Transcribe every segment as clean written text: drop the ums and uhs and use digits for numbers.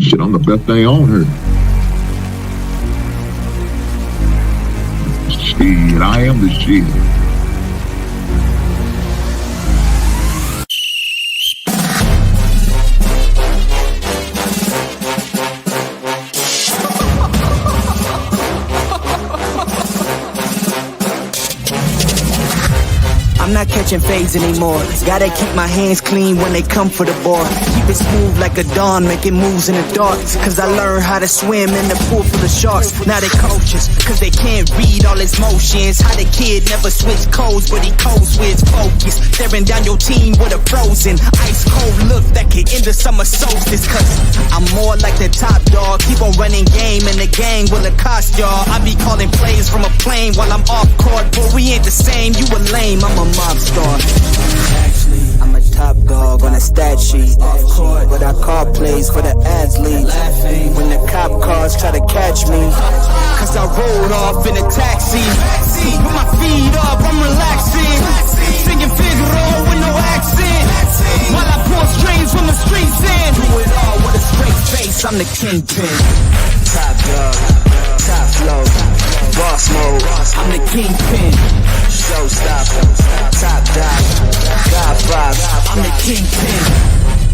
Shit, I'm the best thing on her. Shit, I am the shit. I'm not catching fades anymore. Gotta keep my hands clean when they come for the ball. Keep it smooth like a dawn, making moves in the dark. Cause I learned how to swim in the pool full of sharks. Now they coaches, cause they can't read all his motions. How the kid never switch codes, but he codes with focus. Staring down your team with a frozen, ice cold look that could end the summer solstice. Cause I'm more like the top dog. Keep on running game and the gang will accost y'all. I be calling plays from a plane while I'm off court. But we ain't the same, you a lame, I'm a mob star. Actually, I'm a top dog on a stat sheet. Off court, but I call plays for the athletes. Laughing when the cop cars try to catch me. Cause I rolled off in a taxi. With my feet up, I'm relaxing. Singing Figaro with no accent. While I pour strings from the streets in. Do it all with a straight face, I'm the kingpin. Top dog, top flow, boss mode, I'm the kingpin. Showstopper, top dog, God vibes, I'm the kingpin.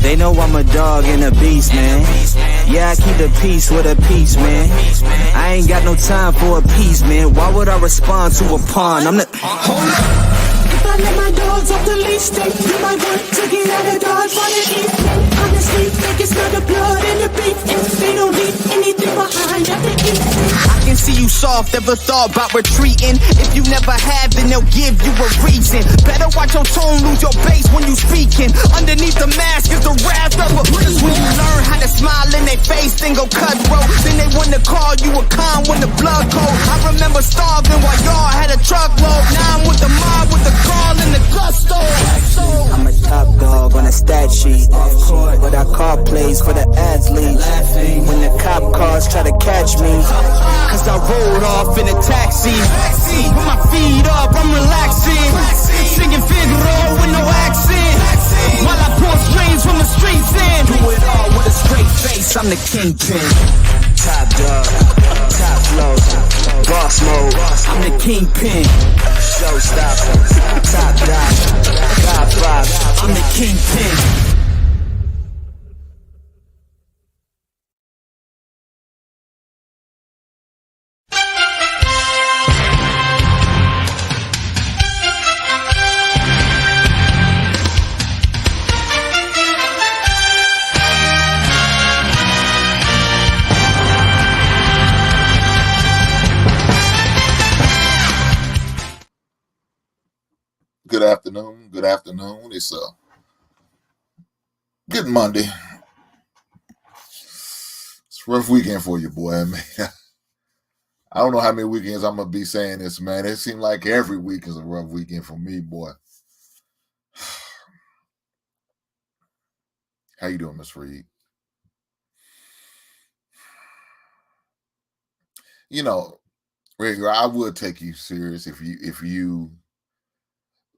They know I'm a dog and a beast, man. Yeah, I keep the peace with a piece, man. I ain't got no time for a piece, man. Why would I respond to a pawn? I'm the... Hold up. If I let my dogs off the leash, they do my work to get out of Dodge for the east. Honestly, they can smell the blood and the beef. If they don't leave anything behind at the east. I can see you soft, ever thought about retreating. If you never have, then they'll give you a reason. Better watch your tone, lose your bass when you speaking. Underneath the mask is the wrath of a priest. When you learn how to smile in their face, then go cutthroat. Then they wanna call you a con when the blood cold. I remember starving while y'all had a truckload. Now I'm with the mob with the call and the gusto. I'm a top dog on a stat sheet. Off court, but I call plays for the athletes. Laughing when the cop cars try to catch me. Cause I rolled off in a taxi. With my feet up, I'm relaxing. Singing Figaro with no accent. While I pour strings from the streets in. Do it all with a straight face, I'm the kingpin. Top dog, top flow, boss mode, I'm the kingpin. Showstopper, top dog, God vibes, I'm the kingpin. Good afternoon. Good afternoon. It's a good Monday. It's a rough weekend for you, boy, man. I don't know how many weekends I'm gonna be saying this, man. It seems like every week is a rough weekend for me, boy. How you doing, Miss Reed? You know, regular, I would take you serious if you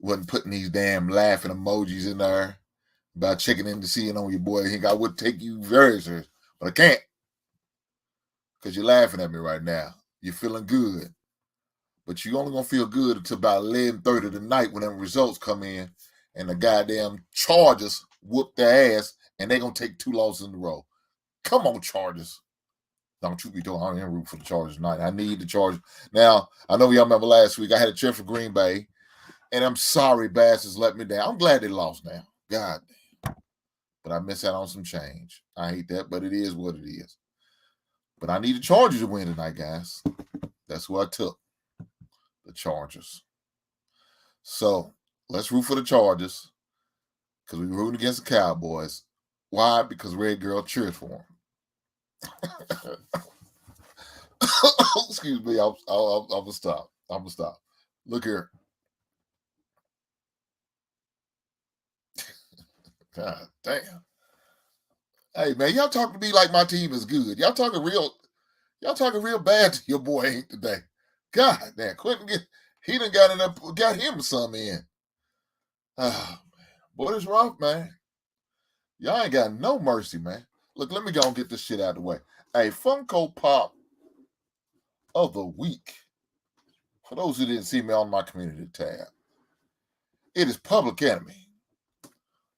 wasn't putting these damn laughing emojis in there about checking in to see it on your boy. I think I would take you very serious, but I can't because you're laughing at me right now. You're feeling good, but you're only gonna feel good until about 11:30 tonight when them results come in and the goddamn Chargers whoop their ass and they're gonna take 2 losses in a row. Come on, Chargers. Don't you be doing? I don't root for the Chargers tonight. I need the Chargers. Now, I know y'all remember last week I had a cheer for Green Bay. And I'm sorry, bastards let me down. I'm glad they lost now. God damn. But I miss out on some change. I hate that, but it is what it is. But I need the Chargers to win tonight, guys. That's who I took. The Chargers. So let's root for the Chargers because we're rooting against the Cowboys. Why? Because Red Girl cheers for them. Excuse me. I'm going to stop. I'm going to stop. Look here. God damn. Hey man, y'all talking to me like my team is good. Y'all talking real bad to your boy ain't today. God damn, he done got him some in. Oh man. Boy, it's rough, man. Y'all ain't got no mercy, man. Look, let me go and get this shit out of the way. A Funko Pop of the week. For those who didn't see me on my community tab, it is Public Enemy.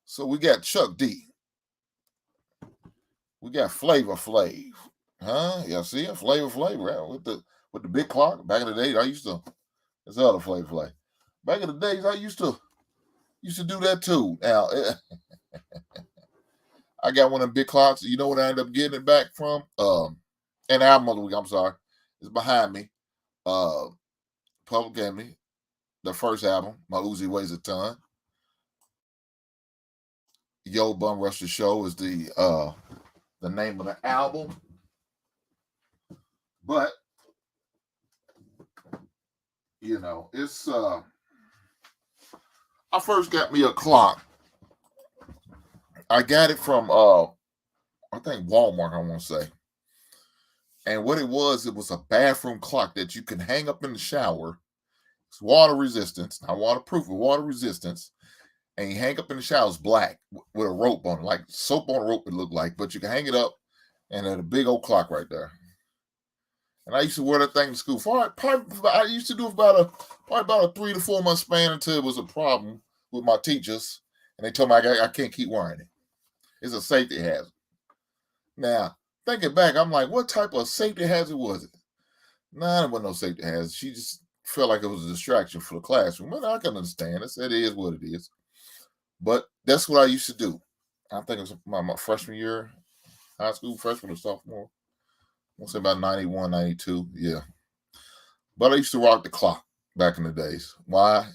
So we got Chuck D. We got Flavor Flav. Huh? Y'all see it? Flavor Flav, right? With the big clock. Back in the day, I used to. There's other Flavor Flav. Back in the days, I used to do that too. Now, I got one of them big clocks. You know what I ended up getting it back from? An album of the week. I'm sorry, it's behind me. Public Enemy, the first album. My Uzi Weighs a Ton. Yo Bum Rush the Show is the name of the album. But you know, it's I first got me a clock. I got it from I think Walmart, I want to say. And what it was a bathroom clock that you can hang up in the shower. It's water resistance, not waterproof, but water resistance. And you hang up in the shower, it's black with a rope on it, like soap on a rope it looked like. But you can hang it up and had a big old clock right there. And I used to wear that thing to school. I used to do probably about a 3 to 4 month span until it was a problem with my teachers. And they told me I can't keep wearing it. It's a safety hazard. Now, thinking back, I'm like, what type of safety hazard was it? Nah, it wasn't no safety hazard. She just felt like it was a distraction for the classroom. Well, I can understand. I said it is what it is. But that's what I used to do. I think it was my freshman year, high school, freshman or sophomore. I want to say about 91, 92. Yeah. But I used to rock the clock back in the days. Why?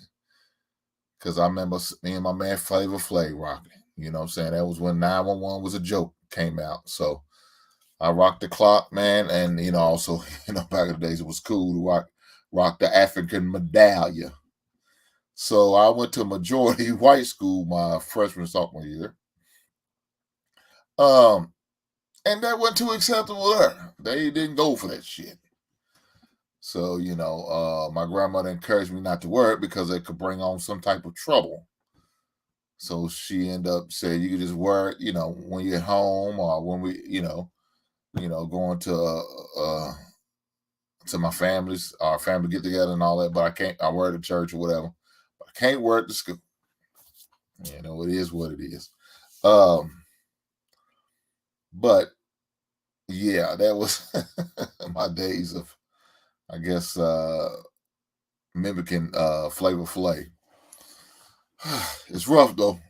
Because I remember me and my man Flavor Flav rocking it. You know what I'm saying? That was when 911 was a joke came out. So I rocked the clock, man. And, you know, also, back in the days, it was cool to rock the African medallion. So I went to a majority white school my freshman and sophomore year. And that wasn't too acceptable there. They didn't go for that shit. So, my grandmother encouraged me not to wear it because it could bring on some type of trouble. So she ended up saying you could just wear it, when you're at home or when we, going to my our family get together and all that. But I wear it to church or whatever. But I can't wear it to school. It is what it is. But yeah, that was my days of, I guess, mimicking Flavor Flav. It's rough though,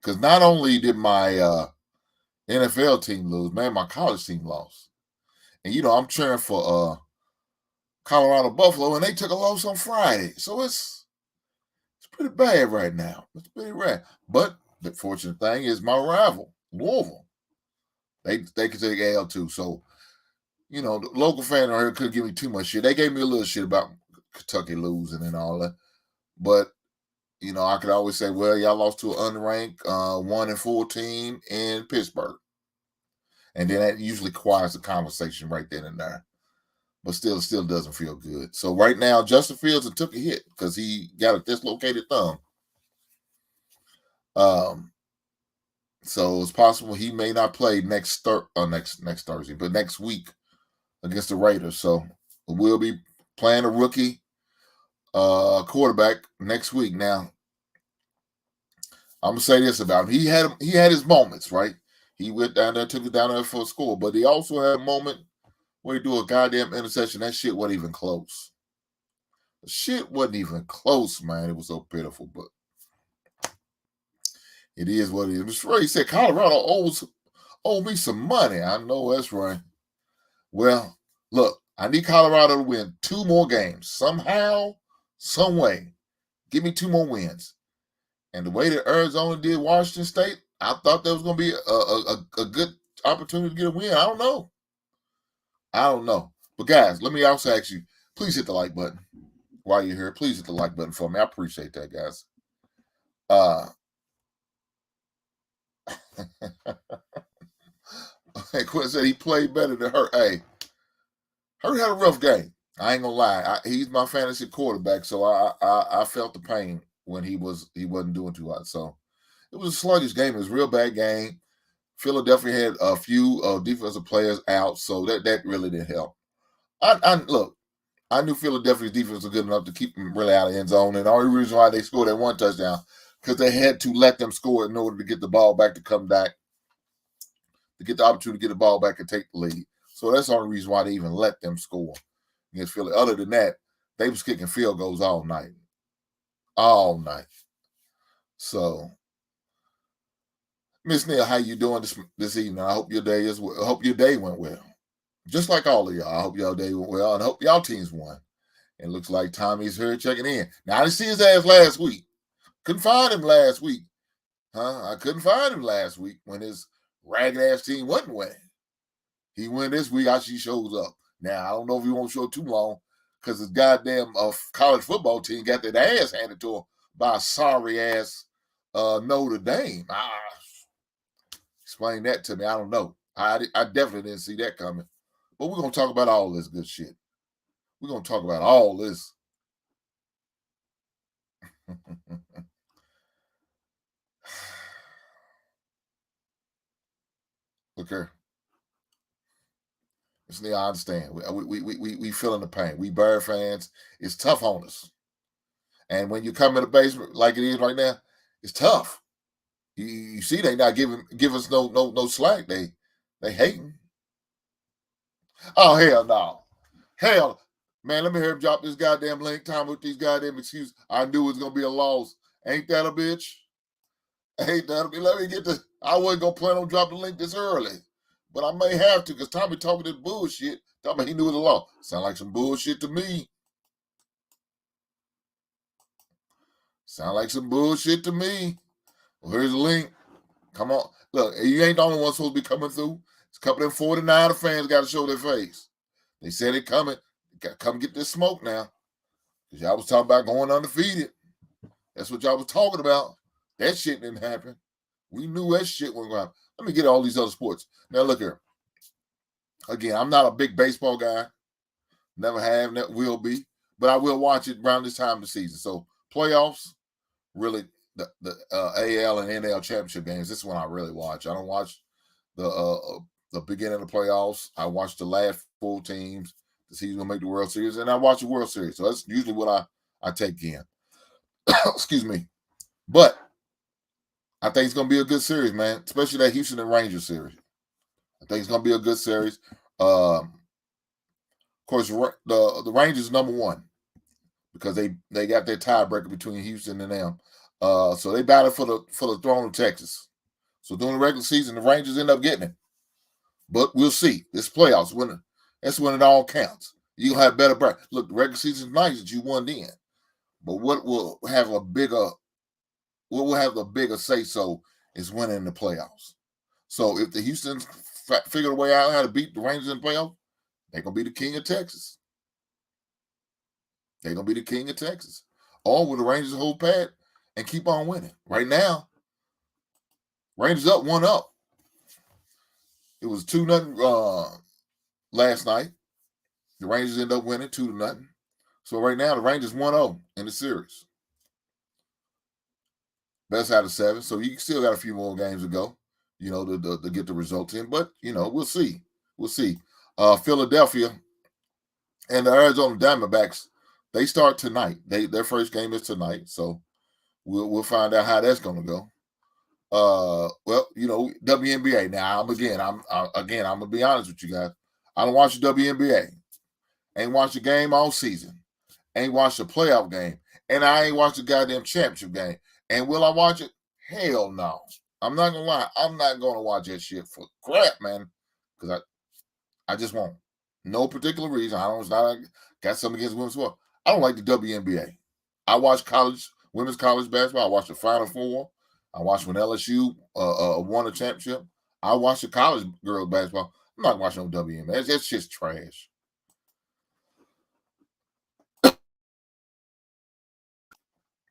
because not only did my NFL team lose, man, my college team lost. And I'm cheering for Colorado Buffalo, and they took a loss on Friday. So it's pretty bad right now. It's pretty bad. But the fortunate thing is my rival, Louisville, they could take AL too. So, the local fan on here couldn't give me too much shit. They gave me a little shit about Kentucky losing and all that. But, I could always say, well, y'all lost to an unranked 1-4 team in Pittsburgh. And then that usually quiets the conversation right then and there. But still doesn't feel good. So right now, Justin Fields took a hit because he got a dislocated thumb. So it's possible he may not play next Thursday, but next week against the Raiders. So we'll be playing a rookie quarterback next week. Now, I'm gonna say this about him: he had his moments, right? He went down there, took it down there for a score, but he also had a moment where he do a goddamn interception. That shit wasn't even close. The shit wasn't even close, man. It was so pitiful, but it is what it is. Mr. Ray said Colorado owe me some money. I know that's right. Well, look, I need Colorado to win 2 more games. Somehow, some way. Give me 2 more wins. And the way that Arizona did Washington State, I thought that was going to be a good opportunity to get a win. I don't know. But guys, let me also ask you, please hit the like button while you're here. Please hit the like button for me. I appreciate that, guys. Quinn said he played better than Hurt. Hey, Hurt had a rough game. I ain't gonna lie. He's my fantasy quarterback, so I felt the pain when he wasn't doing too hot. So it was a sluggish game. It was a real bad game. Philadelphia had a few defensive players out, so that really didn't help. Look, I knew Philadelphia's defense was good enough to keep them really out of the end zone, and the only reason why they scored that one touchdown because they had to let them score in order to get the ball back, to come back, to get the opportunity to get the ball back and take the lead. So that's the only reason why they even let them score against Philly. Other than that, they was kicking field goals all night. So, Miss Neal, how you doing this evening? I hope your day went well. Just like all of y'all, I hope y'all day went well, and I hope y'all teams won. And it looks like Tommy's here checking in. Now, I didn't see his ass last week. Couldn't find him last week. I couldn't find him last week when his ragged-ass team wasn't winning. He win this week, she shows up. Now, I don't know if he won't show too long because his goddamn college football team got their ass handed to him by a sorry-ass Notre Dame. Explain that to me. I don't know. I definitely didn't see that coming. But we're going to talk about all this good shit. We're going to talk about all this. Look here. I understand. We feeling the pain. We Bird fans. It's tough on us. And when you come in the basement like it is right now, it's tough. You see, they not give us no slack. They hating. Oh, hell no. Hell, man, let me hear him drop this goddamn link. Time with these goddamn excuses. I knew it was going to be a loss. Ain't that a bitch? Ain't that a bitch? Let me get the... I wasn't going to plan on dropping the link this early. But I may have to because Tommy talking this bullshit. Tommy, he knew it was a law. Sound like some bullshit to me. Sound like some bullshit to me. Well, here's the link. Come on. Look, you ain't the only one supposed to be coming through. It's a couple of 49 fans got to show their face. They said it coming. Come get this smoke now. Because y'all was talking about going undefeated. That's what y'all was talking about. That shit didn't happen. We knew that shit wasn't going to happen. Let me get all these other sports. Now, look here. Again, I'm not a big baseball guy. Never have, never will be. But I will watch it around this time of the season. So, playoffs, really, the AL and NL championship games, this is when I really watch. I don't watch the beginning of the playoffs. I watch the last 4 teams to see who's going to make the World Series. And I watch the World Series. So, that's usually what I take in. Excuse me. But I think it's going to be a good series, man, especially that Houston and Rangers series. I think it's going to be a good series. Of course, the Rangers number 1 because they got their tiebreaker between Houston and them. So they battled for the throne of Texas. So during the regular season, the Rangers end up getting it. But we'll see. This playoffs, that's when it all counts. You'll have better bracket. Look, the regular season's nice that you won then. But what will have the bigger say-so is winning the playoffs. So if the Houston's figure a way out how to beat the Rangers in the playoffs, they're going to be the king of Texas. They're going to be the king of Texas. Or will the Rangers hold pat and keep on winning? Right now, Rangers up 1-0. It was 2-0 last night. The Rangers ended up winning 2-0. So right now, the Rangers 1-0 in the series. Best out of 7. So you still got a few more games to go, to get the results in. But, we'll see. We'll see. Philadelphia and the Arizona Diamondbacks, they start tonight. Their first game is tonight. So we'll find out how that's going to go. WNBA. Now, I'm going to be honest with you guys. I don't watch the WNBA. Ain't watched a game all season. Ain't watched a playoff game. And I ain't watched the goddamn championship game. And will I watch it? Hell no. I'm not going to lie. I'm not going to watch that shit for crap, man. Because I just won't. No particular reason. I got something against women's sport. I don't like the WNBA. I watch women's college basketball. I watch the Final Four. I watched when LSU won a championship. I watched the college girls basketball. I'm not watching no WNBA. That shit's trash.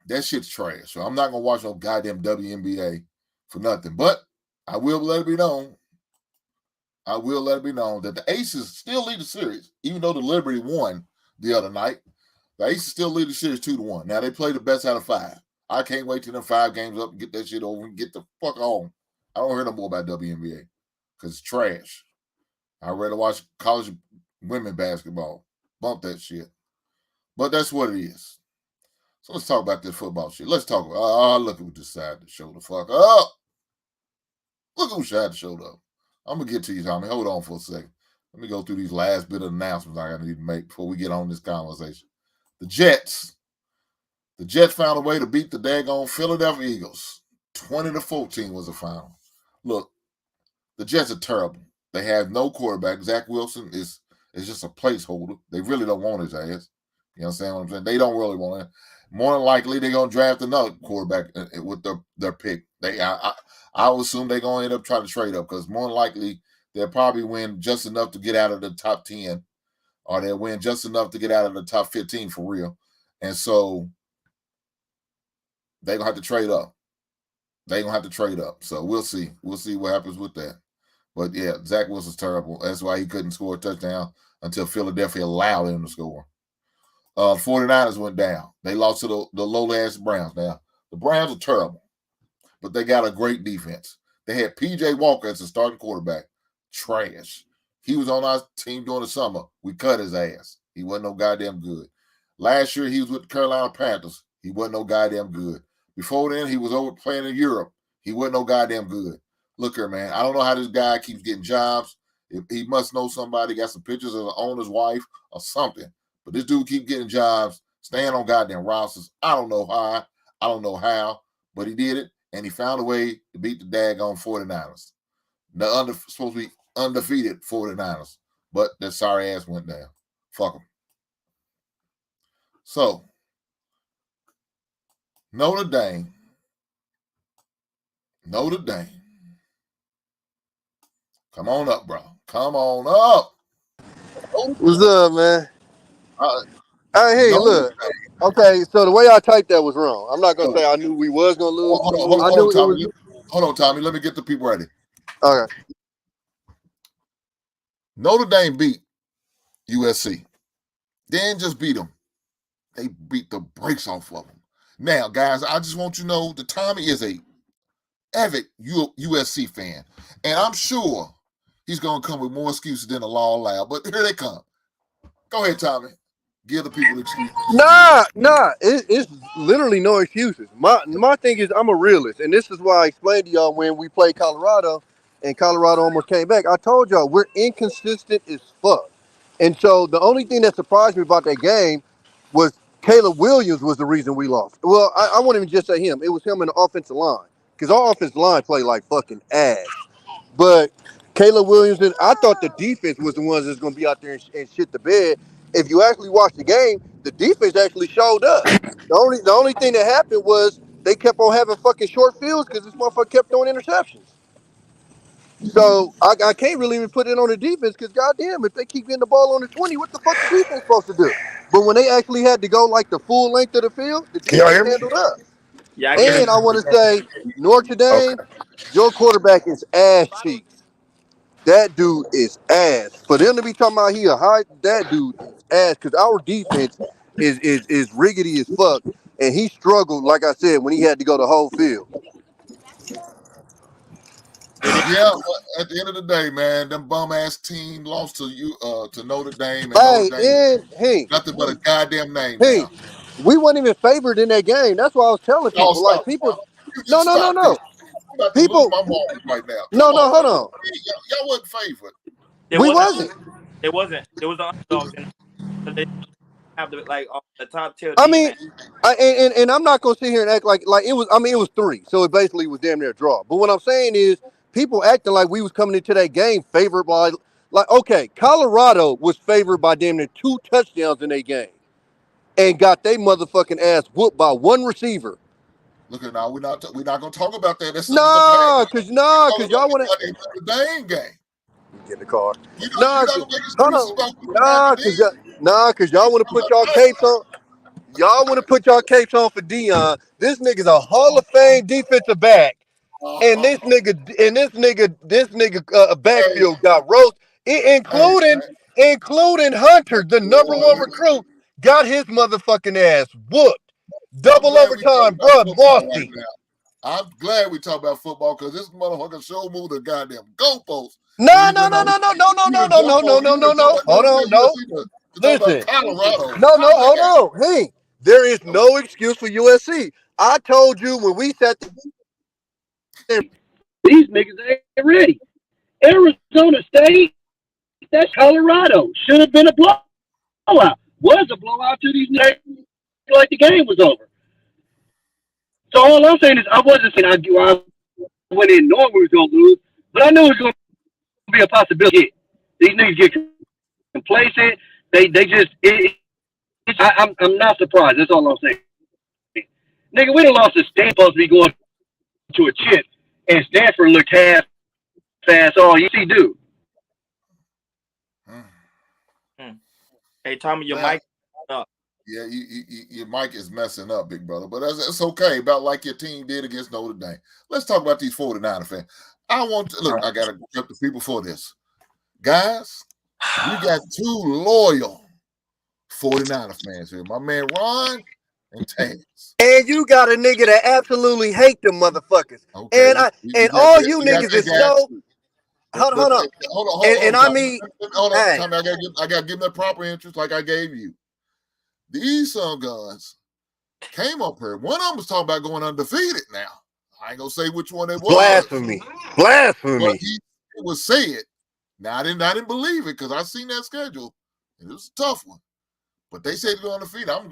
That shit's trash. So I'm not going to watch no goddamn WNBA for nothing. But I will let it be known. That the Aces still lead the series, even though the Liberty won the other night. The Aces still lead the series 2-1. Now they play the best out of 5. I can't wait till them 5 games up and get that shit over and get the fuck on. I don't hear no more about WNBA because it's trash. I'd rather watch college women basketball. Bump that shit. But that's what it is. So let's talk about this football shit. Let's talk about. Look who decided to show the fuck up. Look who decided to show up. I'm gonna get to you, Tommy. Hold on for a second. Let me go through these last bit of announcements I need to make before we get on this conversation. The Jets. The Jets found a way to beat the daggone Philadelphia Eagles. 20-14 was the final. Look, the Jets are terrible. They have no quarterback. Zach Wilson is just a placeholder. They really don't want his ass. You understand what I'm saying? They don't really want it. More than likely, they're gonna draft another quarterback with their pick. I would assume they're gonna end up trying to trade up because more than likely they'll probably win just enough to get out of the top 10, or they'll win just enough to get out of the top 15 for real. And so they're gonna have to trade up. They're gonna have to trade up. So we'll see. We'll see what happens with that. But yeah, Zach Wilson's terrible. That's why he couldn't score a touchdown until Philadelphia allowed him to score. 49ers went down. They lost to the low-ass Browns. Now, the Browns are terrible, but they got a great defense. They had P.J. Walker as the starting quarterback. Trash. He was on our team during the summer. We cut his ass. He wasn't no goddamn good. Last year, he was with the Carolina Panthers. He wasn't no goddamn good. Before then, he was over playing in Europe. He wasn't no goddamn good. Look here, man. I don't know how this guy keeps getting jobs. He must know somebody, got some pictures of the owner's wife or something. But this dude keep getting jobs, staying on goddamn rosters. I don't know why. I don't know how. But he did it, and he found a way to beat the daggone 49ers. The supposed to be undefeated 49ers. But that sorry ass went down. Fuck them. So, Notre Dame. Come on up, bro. Come on up. What's up, man? Hey, Notre look. Okay, so the way I typed that was wrong. I'm not gonna say I knew we was gonna lose. Hold on, Tommy. Let me get the people ready. Okay. Notre Dame beat USC. They didn't just beat them. They beat the brakes off of them. Now, guys, I just want you to know that Tommy is a avid USC fan. And I'm sure he's going to come with more excuses than the law allows. But here they come. Go ahead, Tommy. Give the people excuses. Nah. It's literally no excuses. My thing is I'm a realist. And this is why I explained to y'all when we played Colorado and Colorado almost came back. I told y'all we're inconsistent as fuck. And so the only thing that surprised me about that game was Caleb Williams was the reason we lost. Well, I won't even just say him. It was him in the offensive line. Because our offensive line played like fucking ass. But Caleb Williams, I thought the defense was the ones that's going to be out there and shit the bed. If you actually watch the game, the defense actually showed up. The only thing that happened was they kept on having fucking short fields because this motherfucker kept throwing interceptions. So I can't really even put it on the defense because goddamn, if they keep getting the ball on the 20, what the fuck the defense supposed to do? But when they actually had to go like the full length of the field, the defense handled up. Yeah, And I want to say Notre Dame, your quarterback is ass cheeks. That dude is ass. For them to be talking about that dude is ass because our defense is riggedy as fuck, and he struggled, like I said, when he had to go the whole field. Yeah, but at the end of the day, man, them bum ass team lost to Notre Dame, and Hey, Notre Dame and nothing but a goddamn name hey, now. we weren't even favored in that game. That's why I was telling people, Stop, like people. stop. No. I'm about to People, lose my mind right now. no, hold on. Y'all wasn't favored. We wasn't. It wasn't. It was the underdogs, and they have the top tier. I mean, and I'm not gonna sit here and act like it was. I mean, it was 3, so it basically was damn near a draw. But what I'm saying is, people acting like we was coming into that game favored by, okay, Colorado was favored by damn near 2 touchdowns in their game, and got they motherfucking ass whooped by 1 receiver. Look at now, we're not gonna talk about that. That's Cause y'all want to the Dame game. Get in the car. Cause y'all want to put y'all capes on. Y'all want to put y'all capes on for Dion. This nigga's a Hall of Fame defensive back, and this nigga backfield got roast, including Hunter, the number 1 recruit, got his motherfucking ass whooped. Double overtime, bro, Boston. I'm glad we talk about football because this motherfucker show moved the goddamn goalpost. No. Hold on, no. To talk about Listen. Colorado. No, hold on. Hey, there is no excuse for USC. I told you when we sat there. These niggas ain't ready. Arizona State, that's Colorado. Should have been a blowout. Was a blowout to these niggas like the game was over. So all I'm saying is I wasn't saying I went in knowing we was going to lose, but I knew it was going to be a possibility. These niggas get complacent. They just I'm not surprised. That's all I'm saying. Nigga, we done lost to State supposed to be going to a chip, and Stanford looked half fast. All you see do. Hey, Tommy, your mic up. Yeah, your mic is messing up, big brother. But it's okay. About like your team did against Notre Dame. Let's talk about these 49er fans. I want to look. I got to get the people for this, guys. We got two loyal 49er fans here. My man Ron and Taz. And you got a nigga that absolutely hate them motherfuckers. Okay. And all you niggas is so. Hold on. And I mean, hold on, Tommy. I gotta give them the proper interest like I gave you. These some guns came up here. One of them was talking about going undefeated now. I ain't gonna say which one it was. Blasphemy. But it was said. Now I didn't believe it because I seen that schedule and it was a tough one. But they said to go undefeated. I'm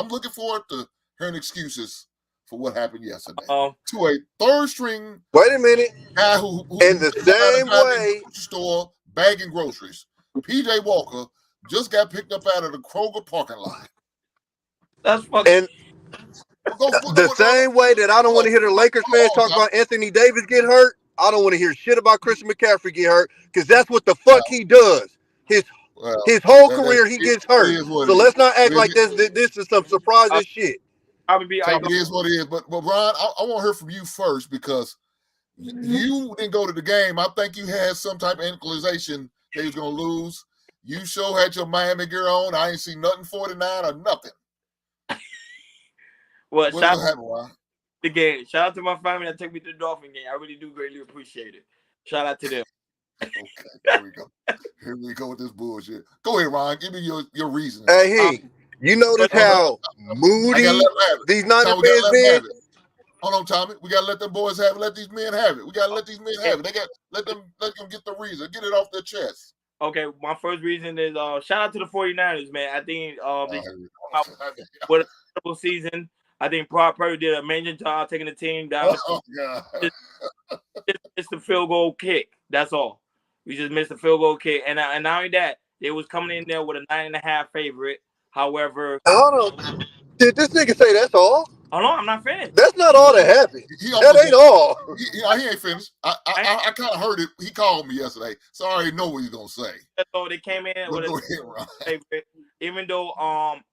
looking forward to hearing excuses for what happened yesterday. To a third string. Wait a minute. Guy who in the same way store bagging groceries. PJ Walker just got picked up out of the Kroger parking lot. That's fucking. And the same way that I don't want to hear the Lakers fans talk about Anthony Davis get hurt, I don't want to hear shit about Christian McCaffrey get hurt because that's what the fuck he does. His whole career he gets hurt. So let's not act like this is some surprising shit. It is what it is. But Ron, I want to hear from you first because you didn't go to the game. I think you had some type of inclination they was going to lose. You sure had your Miami gear on. I ain't seen nothing 49 or nothing. Well, shout out the game. Shout out to my family that took me to the Dolphin game. I really do greatly appreciate it. Shout out to them. Okay, here we go. Here we go with this bullshit. Go ahead, Ron. Give me your reason. Hey, you notice how moody these Niners fans been? Hold on, Tommy. We gotta let them boys have it. Let these men have it. We gotta let these men have it. They got let them get the reason. Get it off their chest. Okay, my first reason is shout out to the 49ers, man. I think what a incredible season. I think Brock Purdy did an amazing job taking the team down. It's the field goal kick. That's all. We just missed the field goal kick. And not only that, they was coming in there with a 9.5 favorite. However, hold on. Did this nigga say that's all? Oh no, I'm not finished. That's not all that happened. That ain't all. He ain't finished. I kind of heard it. He called me yesterday, so I already know what he's gonna say. So they came in with a favorite. Even though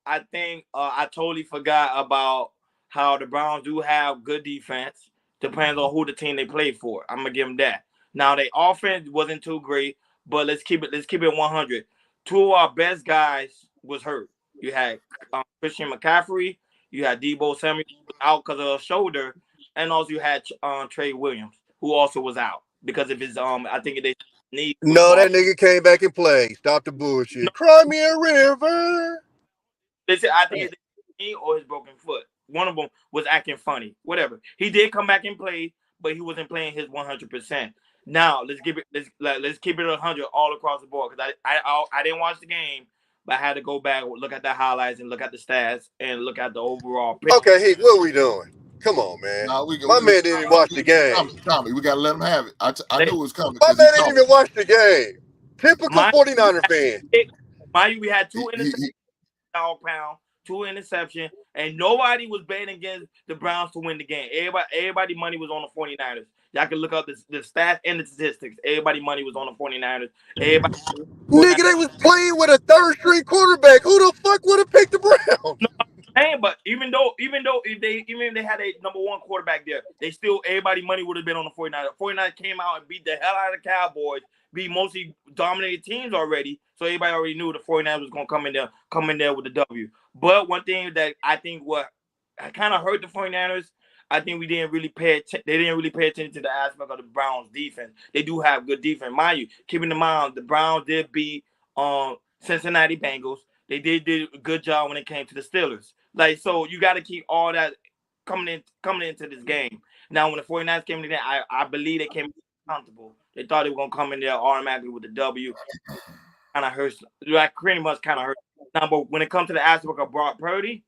I think I totally forgot about how the Browns do have good defense. Depends on who the team they play for. I'm gonna give them that. Now their offense wasn't too great, but let's keep it 100. Two of our best guys was hurt. You had Christian McCaffrey. You had Deebo Samuel out because of a shoulder, and also you had Trey Williams, who also was out because of his I think they need. No, that nigga came back and played. Stop the bullshit. No. Cry me a river. They said I think it's his knee or his broken foot. One of them was acting funny. Whatever. He did come back and play, but he wasn't playing his 100%. Now let's keep it 100 all across the board because I didn't watch the game. But I had to go back, look at the highlights, and look at the stats, and look at the overall picture. Okay, hey, what are we doing? Come on, man. My man didn't even watch the game. Tommy, we got to let him have it. I knew it was coming. My man didn't even watch the game. Typical 49er fan. Mind you, we had 2 interceptions, dog pound, 2 interceptions, and nobody was betting against the Browns to win the game. Everybody money was on the 49ers. Y'all can look up the stats and the statistics. Everybody money was on the 49ers. Nigga, they was playing with a third-string quarterback. Who the fuck would have picked the Browns? No, but even if they had a number 1 quarterback there, they still everybody money would have been on the 49ers. 49ers came out and beat the hell out of the Cowboys, beat mostly dominated teams already. So everybody already knew the 49ers was gonna come in there with the W. But one thing that I think what kind of hurt the 49ers, I think we didn't really they didn't really pay attention to the aspect of the Browns defense. They do have good defense, mind you. Keeping in mind, the Browns did beat Cincinnati Bengals. They did a good job when it came to the Steelers. Like, so you got to keep all that coming into this game. Now, when the 49ers came in there, I believe they came comfortable. They thought they were gonna come in there automatically with the W. Kind of hurts, like pretty much kind of hurts. Now, but when it comes to the aspect of Brock Purdy,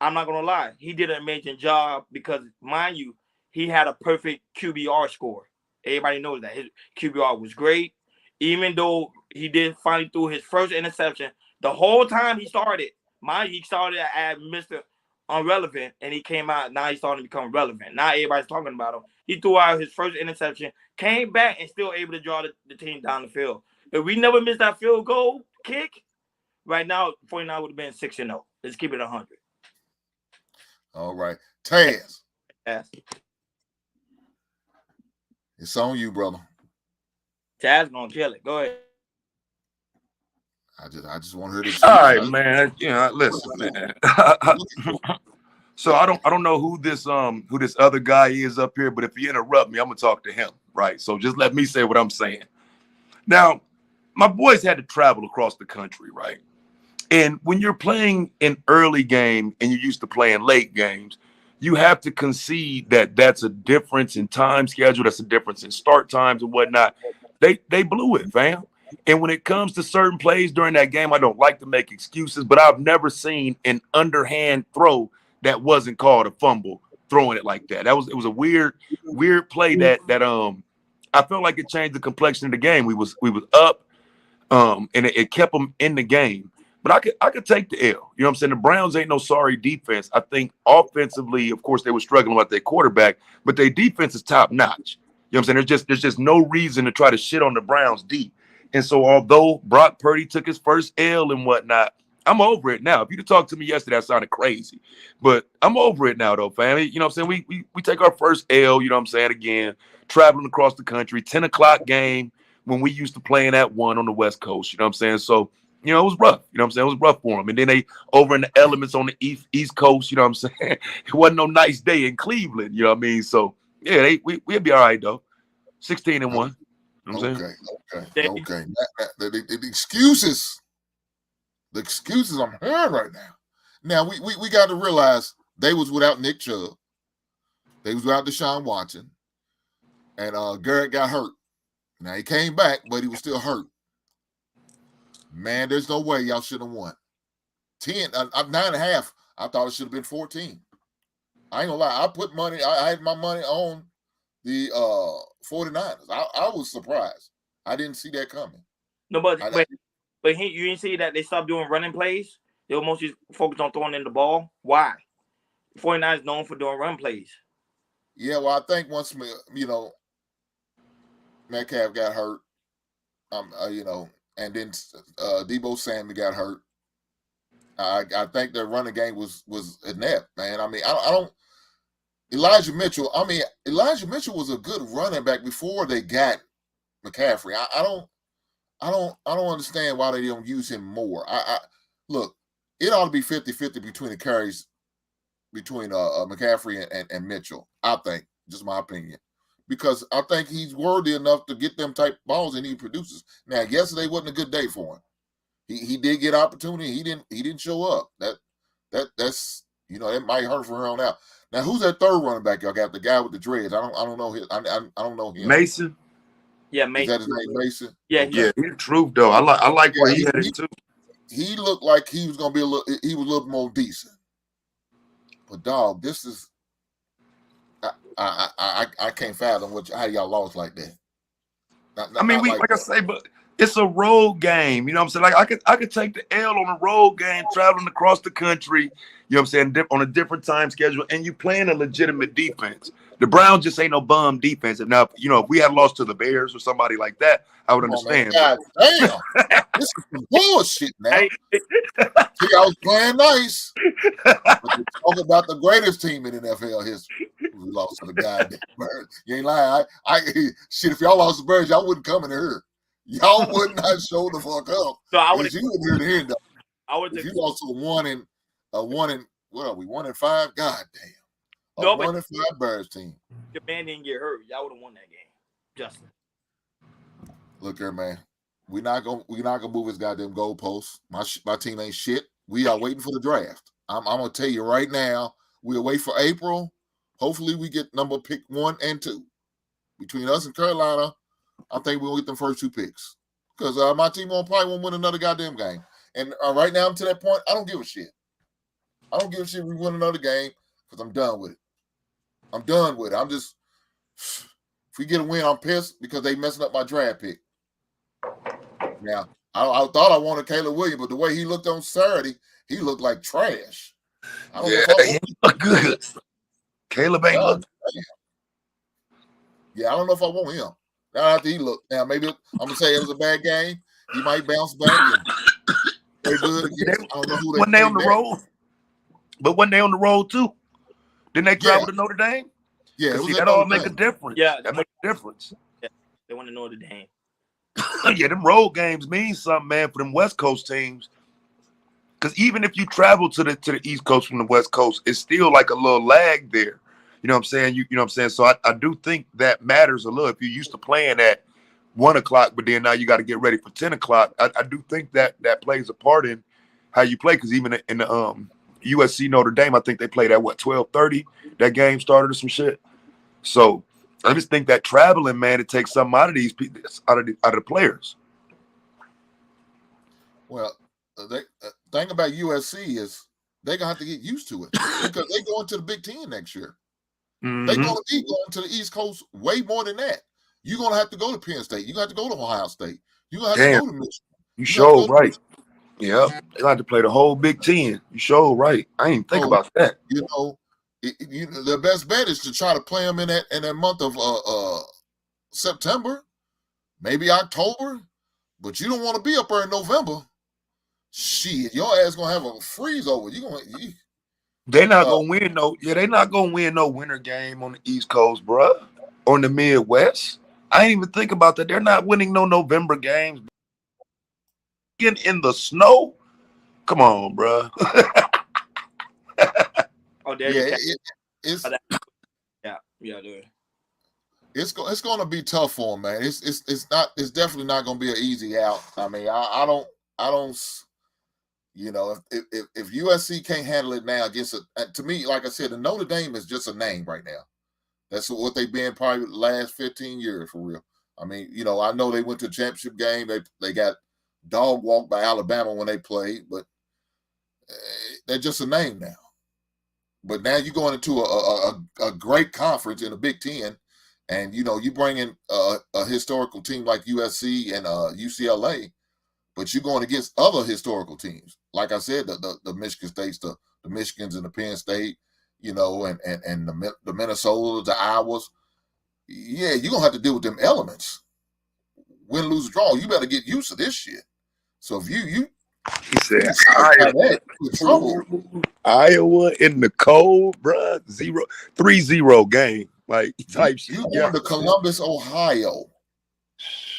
I'm not gonna lie, he did an amazing job because, mind you, he had a perfect QBR score. Everybody knows that his QBR was great, even though he did finally throw his first interception. The whole time he started, mind you, he started at Mr. Irrelevant, and he came out. Now he's starting to become relevant. Now everybody's talking about him. He threw out his first interception, came back, and still able to draw the team down the field. If we never missed that field goal kick, right now 49 would have been 6-0. Let's keep it 100. All right, Taz. Yes. It's on you, brother. Taz gonna kill it. Go ahead. I just want her to. All right, man. Listen, man. So I don't know who this other guy is up here, but if you interrupt me, I'm gonna talk to him, right? So just let me say what I'm saying. Now, my boys had to travel across the country, right? And when you're playing an early game and you're used to playing late games, you have to concede that that's a difference in time schedule, that's a difference in start times and whatnot. They blew it, fam. And when it comes to certain plays during that game, I don't like to make excuses, but I've never seen an underhand throw that wasn't called a fumble throwing it like that. It was a weird play that I felt like it changed the complexion of the game. We was up, and it kept them in the game. But I could take the L. You know what I'm saying? The Browns ain't no sorry defense. I think offensively, of course, they were struggling with their quarterback, but their defense is top notch. You know what I'm saying? There's just no reason to try to shit on the Browns deep. And so although Brock Purdy took his first L and whatnot, I'm over it now. If you'd have talked to me yesterday, that sounded crazy. But I'm over it now, though, family. You know what I'm saying? We take our first L, you know what I'm saying, again, traveling across the country, 10 o'clock game when we used to playing at 1 on the West Coast, you know what I'm saying? So, it was rough. You know what I'm saying? It was rough for them. And then they over in the elements on the East Coast, you know what I'm saying? It wasn't no nice day in Cleveland, you know what I mean? So, yeah, we'll be all right, though. 16-1. You know what I'm saying? Okay. The excuses I'm hearing right now. Now, we got to realize they was without Nick Chubb. They was without Deshaun Watson. And Garrett got hurt. Now, he came back, but he was still hurt. Man, there's no way y'all should have won. 10, 9.5. I thought it should have been 14. I ain't gonna lie. I put money. I had my money on the 49ers. I was surprised. I didn't see that coming. No, but you didn't see that they stopped doing running plays. They were mostly focused on throwing in the ball. Why? 49ers is known for doing run plays. Yeah, well, I think once Metcalf got hurt, and then Deebo Samuel got hurt. I think their running game was inept, man. I mean, I don't. Elijah Mitchell was a good running back before they got McCaffrey. I don't understand why they don't use him more. Look, it ought to be 50-50 between the carries between McCaffrey and Mitchell. I think, just my opinion. Because I think he's worthy enough to get them type balls and he produces. Now, yesterday wasn't a good day for him. He did get opportunity. He didn't show up. That's it might hurt from here on out. Now, who's that third running back y'all got? The guy with the dreads. I don't know his. I don't know him. Mason. Yeah, Mason. Is that his name, Mason? Yeah, yeah. He's the truth though. I like where he headed too. He looked like he was gonna be a little more decent. But dog, this is. I can't fathom how y'all lost like that. I say, but it's a road game. You know what I'm saying? Like I could take the L on a road game, traveling across the country. You know what I'm saying? On a different time schedule, and you playing a legitimate defense. The Browns just ain't no bum defense. Now, if we had lost to the Bears or somebody like that, I would understand. God damn, this is some bullshit now. See, I was playing nice, but you're talking about the greatest team in NFL history. We lost to the goddamn Bears. You ain't lying. Shit, if y'all lost the Bears, y'all wouldn't come in here. Y'all would not show the fuck up. So I would. You wouldn't hear the end. I would. If you lost to a 1-5, god damn. A 1-5 Bears team. The man didn't get hurt. Y'all would have won that game. Justin. Look here, man. We're not gonna move his goddamn goalposts. My team ain't shit. We are waiting for the draft. I'm gonna tell you right now. We'll wait for April. Hopefully, we get number pick 1 and 2. Between us and Carolina, I think we'll get them first 2 picks. Because my team probably won't win another goddamn game. And right now, I'm to that point. I don't give a shit. I don't give a shit if we win another game because I'm done with it. I'm done with it. I'm just, if we get a win, I'm pissed because they messing up my draft pick. Now, I thought I wanted Caleb Williams, but the way he looked on Saturday, he looked like trash. I don't know if I he look good. Caleb ain't look. Yeah, I don't know if I want him. Now after he looked, now maybe I'm gonna say it was a bad game. He might bounce back and play good. I don't know who when they on the road, but when they on the road too, didn't they travel to Notre Dame? Yeah, it was that all make a difference. Yeah, that make a difference. Yeah, they want to Notre Dame. Yeah, them road games mean something, man, for them West Coast teams. Because even if you travel to the East Coast from the West Coast, it's still like a little lag there. You know what I'm saying? You know what I'm saying? So I do think that matters a little. If you're used to playing at 1 o'clock, but then now you got to get ready for 10 o'clock, I do think that plays a part in how you play. Because even in the USC Notre Dame, I think they played at 12:30. That game started or some shit. So I just think that traveling, man, it takes something out of these people, out of the players. Well, the thing about USC is they're gonna have to get used to it because they go into the Big Ten next year. Mm-hmm. They're gonna be going to the East Coast way more than that. You're gonna have to go to Penn State. You're gonna have to go to Ohio State. You're gonna have to go to Michigan. You sure right. Yeah, they got to play the whole Big Ten. You sure right. I ain't think about that. You know, the best bet is to try to play them in that month of September, maybe October, but you don't want to be up there in November. Shit, your ass gonna have a freeze over. They're not gonna win no. Yeah, they're not gonna win no winter game on the East Coast, bro, or in the Midwest. I ain't even think about that. They're not winning no November games. Getting in the snow. Come on, bro. Oh, there it's dude. It's going to be tough for them, man. It's definitely not going to be an easy out. I mean, I don't. You know, if USC can't handle it now against it, to me, like I said, the Notre Dame is just a name right now. That's what they've been probably the last 15 years for real. I mean, you know, I know they went to a championship game. They got dog walked by Alabama when they played, but they're just a name now. But now you're going into a great conference in the Big Ten, and you know you bring in a historical team like USC and UCLA, but you're going against other historical teams. Like I said, the Michigan States, the Michigans and the Penn State, you know, and the Minnesotas, the Iowas. Yeah, you're gonna have to deal with them elements. Win, lose, draw. You better get used to this shit. So if you he said Iowa in the cold, bro. 3-0 game. Like type shit. You going to Columbus, Ohio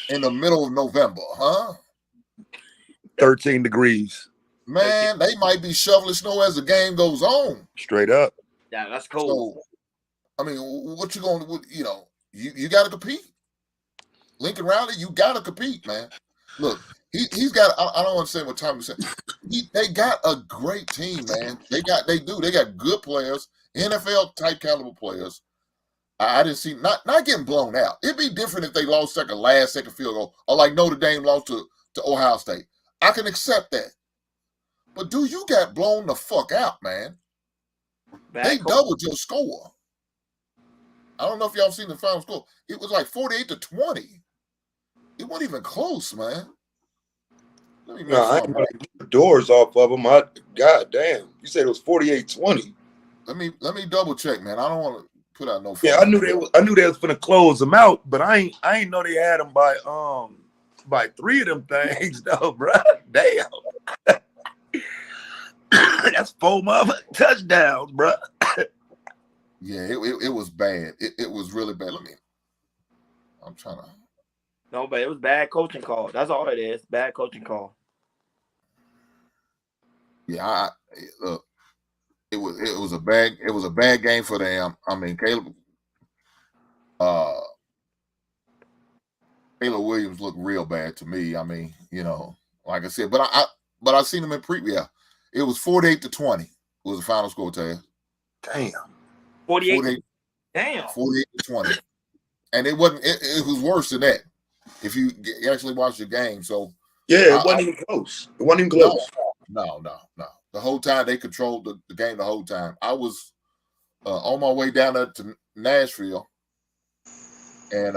in the middle of November, huh? 13 degrees. Man, they might be shoveling snow as the game goes on. Straight up. Yeah, that's cold. So, I mean, what you going to, you know, you got to compete. Lincoln Riley, you got to compete, man. Look, he's got, I don't understand what Tommy said. They got a great team, man. They got good players, NFL type caliber players. I didn't see, not getting blown out. It'd be different if they lost last second field goal, or like Notre Dame lost to Ohio State. I can accept that. But dude, you got blown the fuck out, man. They doubled your score. I don't know if y'all seen the final score. It was like 48-20. It wasn't even close, man. Let me make sure. I the doors off of them. God damn. You said it was 48-20. Let me double check, man. I don't want to put out no. Yeah, I knew they was gonna close them out, but I ain't know they had them by 3 of them things though, bro. Damn. That's 4 touchdowns, bro. Yeah, it was bad. It was really bad. I'm trying to. No, but it was bad coaching call. That's all it is. Bad coaching call. Yeah, look, it it was a bad game for them. I mean, Caleb Williams looked real bad to me. I mean, like I said, but I seen him in preview. It was 48-20 was the final score, Ted. Damn. 48. Damn. 48-20. And it wasn't. It was worse than that. If you actually watch the game, so yeah, it wasn't even close. It wasn't even close. No. The whole time they controlled the game. The whole time I was on my way down there to Nashville, and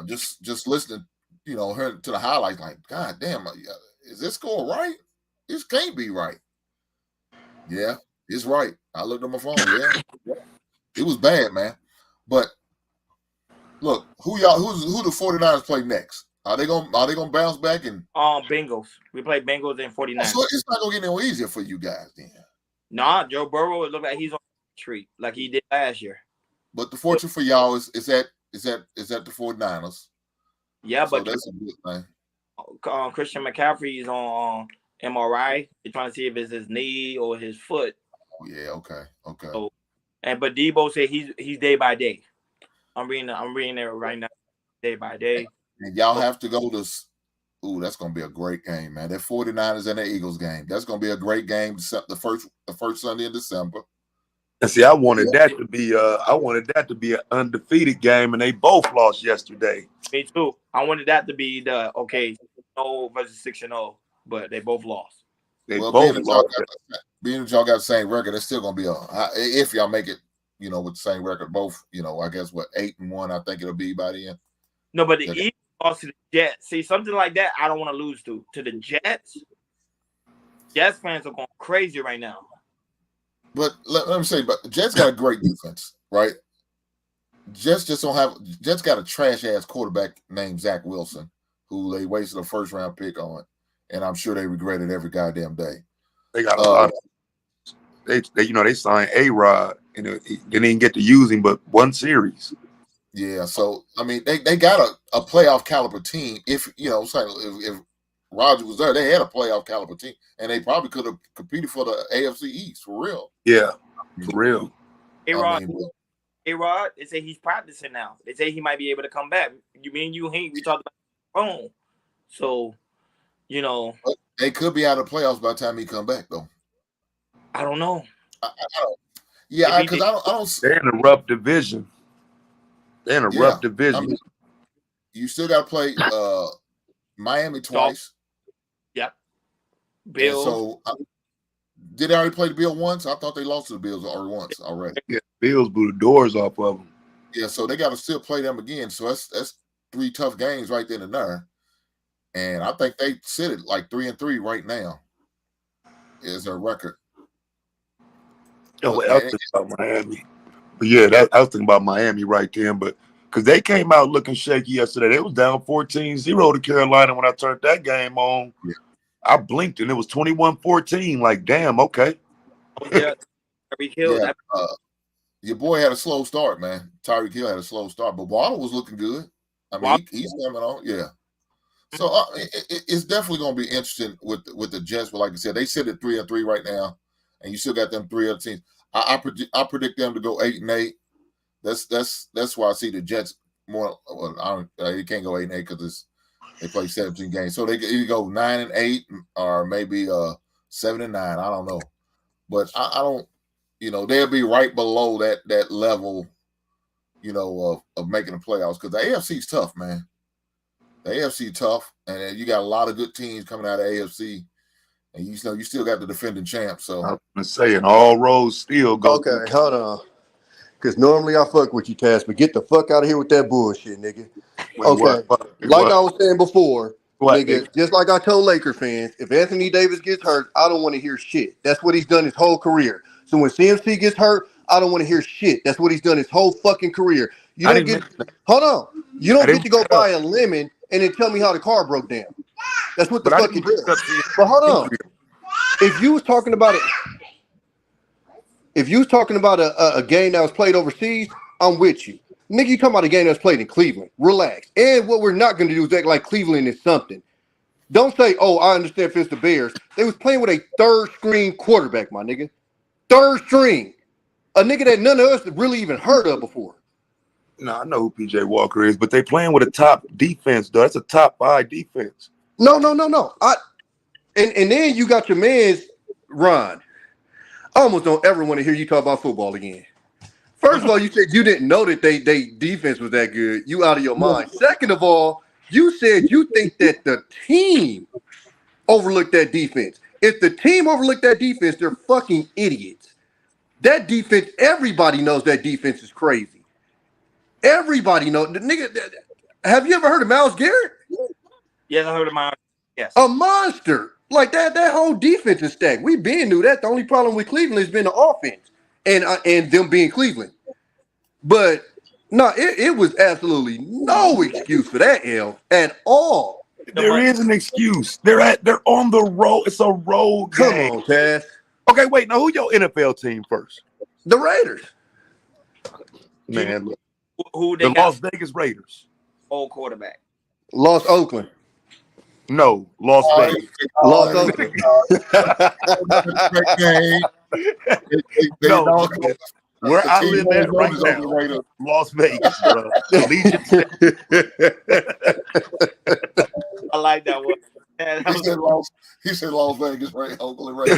just listening, hearing to the highlights. Like, God damn, is this score right? This can't be right. Yeah, it's right. I looked at my phone. Yeah. It was bad, man. But look, who the 49ers play next? Are they gonna bounce back and Bengals? We play Bengals and 49ers. So it's not gonna get no easier for you guys then. Nah, Joe Burrow, it look like he's on a treat like he did last year. But the fortune for y'all is that the 49ers. Yeah, so but that's a good thing. Christian McCaffrey is on MRI. They're trying to see if it's his knee or his foot. Oh, yeah, okay. So, but Debo said he's day by day. I'm reading it right now, day by day. And y'all have to go to. Ooh, that's gonna be a great game, man. That 49ers and the Eagles game. That's gonna be a great game. The first Sunday in December. And see, I wanted that to be an undefeated game, and they both lost yesterday. Me too. I wanted that to be the 6-0 versus 6-0, but they both lost. Being that y'all got the same record, it's still gonna be if y'all make it, with the same record, both, I guess 8-1, I think it'll be by the end. No, but the Eagles lost to the Jets. See, something like that, I don't want to lose to the Jets. Jets fans are going crazy right now. But let me say, but the Jets got a great defense, right? Jets got a trash ass quarterback named Zach Wilson, who they wasted a first round pick on, and I'm sure they regret it every goddamn day. They got a lot. They signed A-Rod, and they didn't even get to use him, but one series. Yeah, so I mean, they got a playoff caliber team. If Roger was there, they had a playoff caliber team, and they probably could have competed for the AFC East for real. Yeah, for real. A-Rod, they say he's practicing now. They say he might be able to come back. We talked about the phone. So, But they could be out of the playoffs by the time he come back, though. I don't know. I don't. Yeah, because I don't. They're in a rough division. Division. I mean, you still got to play Miami twice. Yep. Bills. So did they already play the Bills once? I thought they lost to the Bills already. Yeah, Bills blew the doors off of them. Yeah, so they got to still play them again. So that's 3 tough games right then and there. And I think they sit at like 3-3 right now. Is their record. I was thinking about Miami. But yeah, I was thinking about Miami right then. But because they came out looking shaky yesterday. They was down 14-0 to Carolina when I turned that game on. Yeah. I blinked and it was 21-14. Like, damn, okay. Yeah, Tyreek Hill. Yeah, your boy had a slow start, man. Tyreek Hill had a slow start, but Waddle was looking good. I mean, he's coming on. Yeah. So it's definitely going to be interesting with the Jets. But like I said, they sit at 3-3 right now, and you still got them 3 other teams. I predict them to go 8-8. That's why I see the Jets more. Well, they can't go 8-8 because they play 17 games, so they either go 9-8 or maybe 7-9. I don't know, but I don't. They'll be right below that level. Of making the playoffs because the AFC is tough, man. The AFC tough, and you got a lot of good teams coming out of AFC, and you still got the defending champ. So I'm saying all roads still go. Okay, hold on. Because normally I fuck with you, Taz, but get the fuck out of here with that bullshit, nigga. Okay, like I was saying before, nigga, just like I told Laker fans, if Anthony Davis gets hurt, I don't want to hear shit. That's what he's done his whole career. So when CMC gets hurt, I don't want to hear shit. That's what he's done his whole fucking career. You don't get to go buy a lemon and then tell me how the car broke down. That's what the fuck you did. But hold on. If you was talking about a game that was played overseas, I'm with you. Nigga, you talking about a game that was played in Cleveland. Relax. And what we're not going to do is act like Cleveland is something. Don't say, "Oh, I understand if it's the Bears." They was playing with a third string quarterback, my nigga. Third string, a nigga that none of us have really even heard of before. No, I know who PJ Walker is, but they playing with a top defense, though. That's a top 5 defense. No. And then you got your man's Ron. I almost don't ever want to hear you talk about football again. First of all, you said you didn't know that they defense was that good. You out of your mind. Second of all, you said you think that the team overlooked that defense. If the team overlooked that defense, they're fucking idiots. That defense, everybody knows that defense is crazy. Everybody knows. The nigga, have you ever heard of Myles Garrett? Yes, I heard of mine. Yes. A monster. Like that whole defense is stacked. We been knew that. The only problem with Cleveland has been the offense and them being Cleveland. But no, it was absolutely no excuse for that L at all. There is an excuse. They're on the road. It's a road Come game. on, Cass. Okay, wait. Now, who your NFL team first? The Raiders. Man, look, Who they the got? Las Vegas Raiders. Old quarterback. Lost Oakland. No, Las Vegas. Lost Oakland. No, where I live at right now, Las Vegas, bro. I like that one. He said Las Vegas, right? Oakland, right?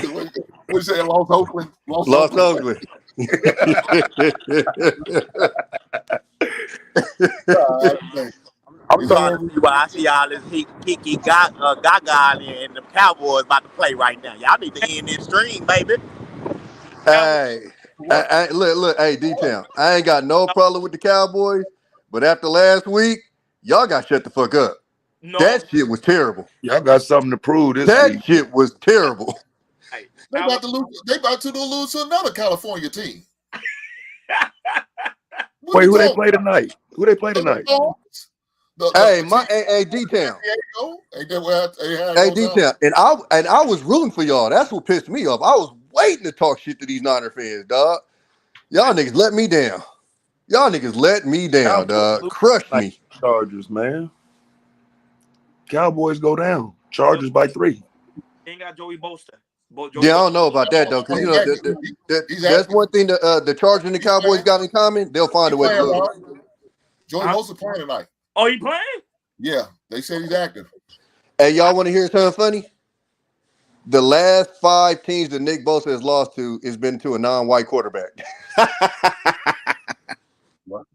We said Los Oakland. Lost Oakland. I'm sorry to you, but I see all this Kiki Gaga and the Cowboys about to play right now. Y'all need to end this stream, baby. Hey, look, hey, D-Town. I ain't got no problem with the Cowboys, but after last week, y'all got shut the fuck up. No. That shit was terrible. Y'all got something to prove this That week. shit was terrible. Hey, They about to lose. They about to lose to another California team. Wait, who they play tonight? Who they play tonight? Hey, D-Town. Hey, D-Town. And I was rooting for y'all. That's what pissed me off. I was waiting to talk shit to these Niner fans, dog. Y'all niggas let me down. Y'all niggas let me down, dog. Crushed me. Chargers, man. Cowboys go down. Chargers by 3. They ain't got Joey Bosa. Yeah, I don't know about that though, because you know that's one thing the Chargers and the Cowboys got in common. They'll find a way to lose. Joey Bosa playing tonight. Oh, he playing? Yeah, they said he's active. Hey, y'all want to hear something funny? The last 5 teams that Nick Bosa has lost to has been to a non-white quarterback. What?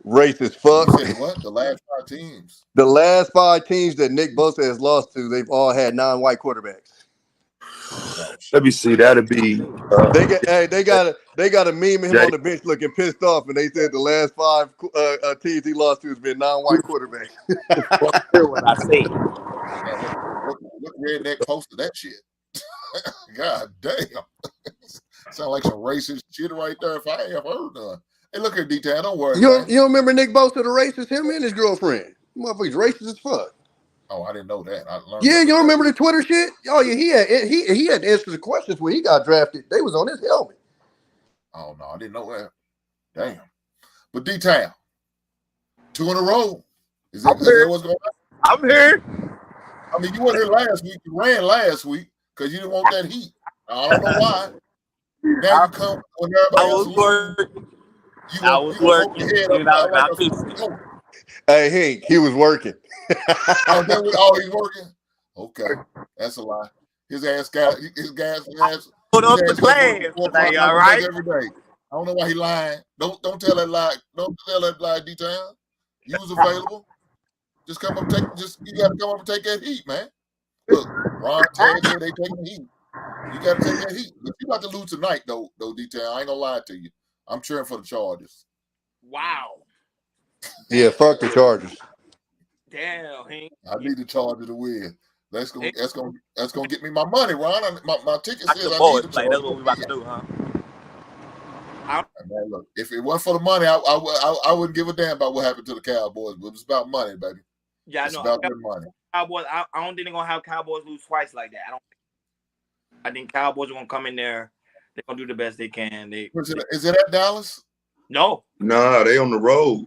Racist fuck. You said what? The last 5 teams. The last 5 teams that Nick Bosa has lost to, they've all had non-white quarterbacks. Let me see. That'd be. They got a meme of him on the bench looking pissed off, and they said the last 5 teams he lost to has been non-white quarterbacks. What I see. Look, Redneck posted that shit. God damn. Sound like some racist shit right there if I have heard none. Hey, look here, D-Town. Don't worry. You don't remember Nick Bosa, the racist? Him and his girlfriend. Motherfucker's racist as fuck. Oh, I didn't know that. Yeah, you don't remember the Twitter shit? Oh yeah, he had to answer the questions when he got drafted. They was on his helmet. Oh no, I didn't know that. Damn. But D-Town, 2 in a row. Is that what's going on? I'm here. I mean, you weren't here last week. You ran last week because you didn't want that heat. I don't know why. Now you come when everybody else working. I was working. Hey, he was working. He's working. Okay, that's a lie. His gas. Put up the class today, all right? Every day. I don't know why he lying. Don't tell that lie. Don't tell that lie, D-Town. You was available. Just come up, you gotta come up and take that heat, man. Look, Ron tells you they taking the heat. You gotta take that heat. But you about to lose tonight, though, D-Town. I ain't gonna lie to you. I'm cheering for the Chargers. Wow. Yeah, fuck the Chargers. Damn, Hank. I need the Chargers to win. That's gonna get me my money, Ron. My ticket says I need the Chargers. That's what we about to do, huh? Man, look, if it wasn't for the money, I wouldn't give a damn about what happened to the Cowboys. But it's about money, baby. Yeah, it's I know. about their money. Cowboys. I don't think they're gonna have Cowboys lose twice like that. I think Cowboys are gonna come in there. They're gonna do the best they can. Is it at Dallas? No. Nah, they on the road.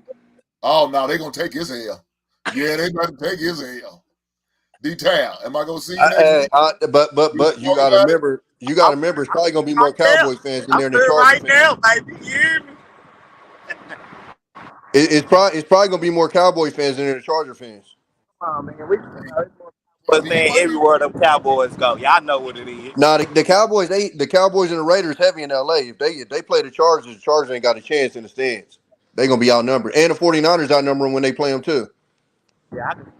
Oh no, they're gonna take his L. Yeah, they about to take his L. D-Town, am I gonna see you next week? But you gotta remember, it's probably gonna be more Cowboys fans in there than Chargers fans. Now, baby, you hear me? It's probably gonna be more Cowboy fans than there than Charger fans. Oh man, but saying everywhere them Cowboys go, y'all know what it is. Nah, the Cowboys and the Raiders heavy in LA. If they play the Chargers ain't got a chance in the stands. They gonna be outnumbered, and the 49ers outnumber them when they play them too. Yeah, I can.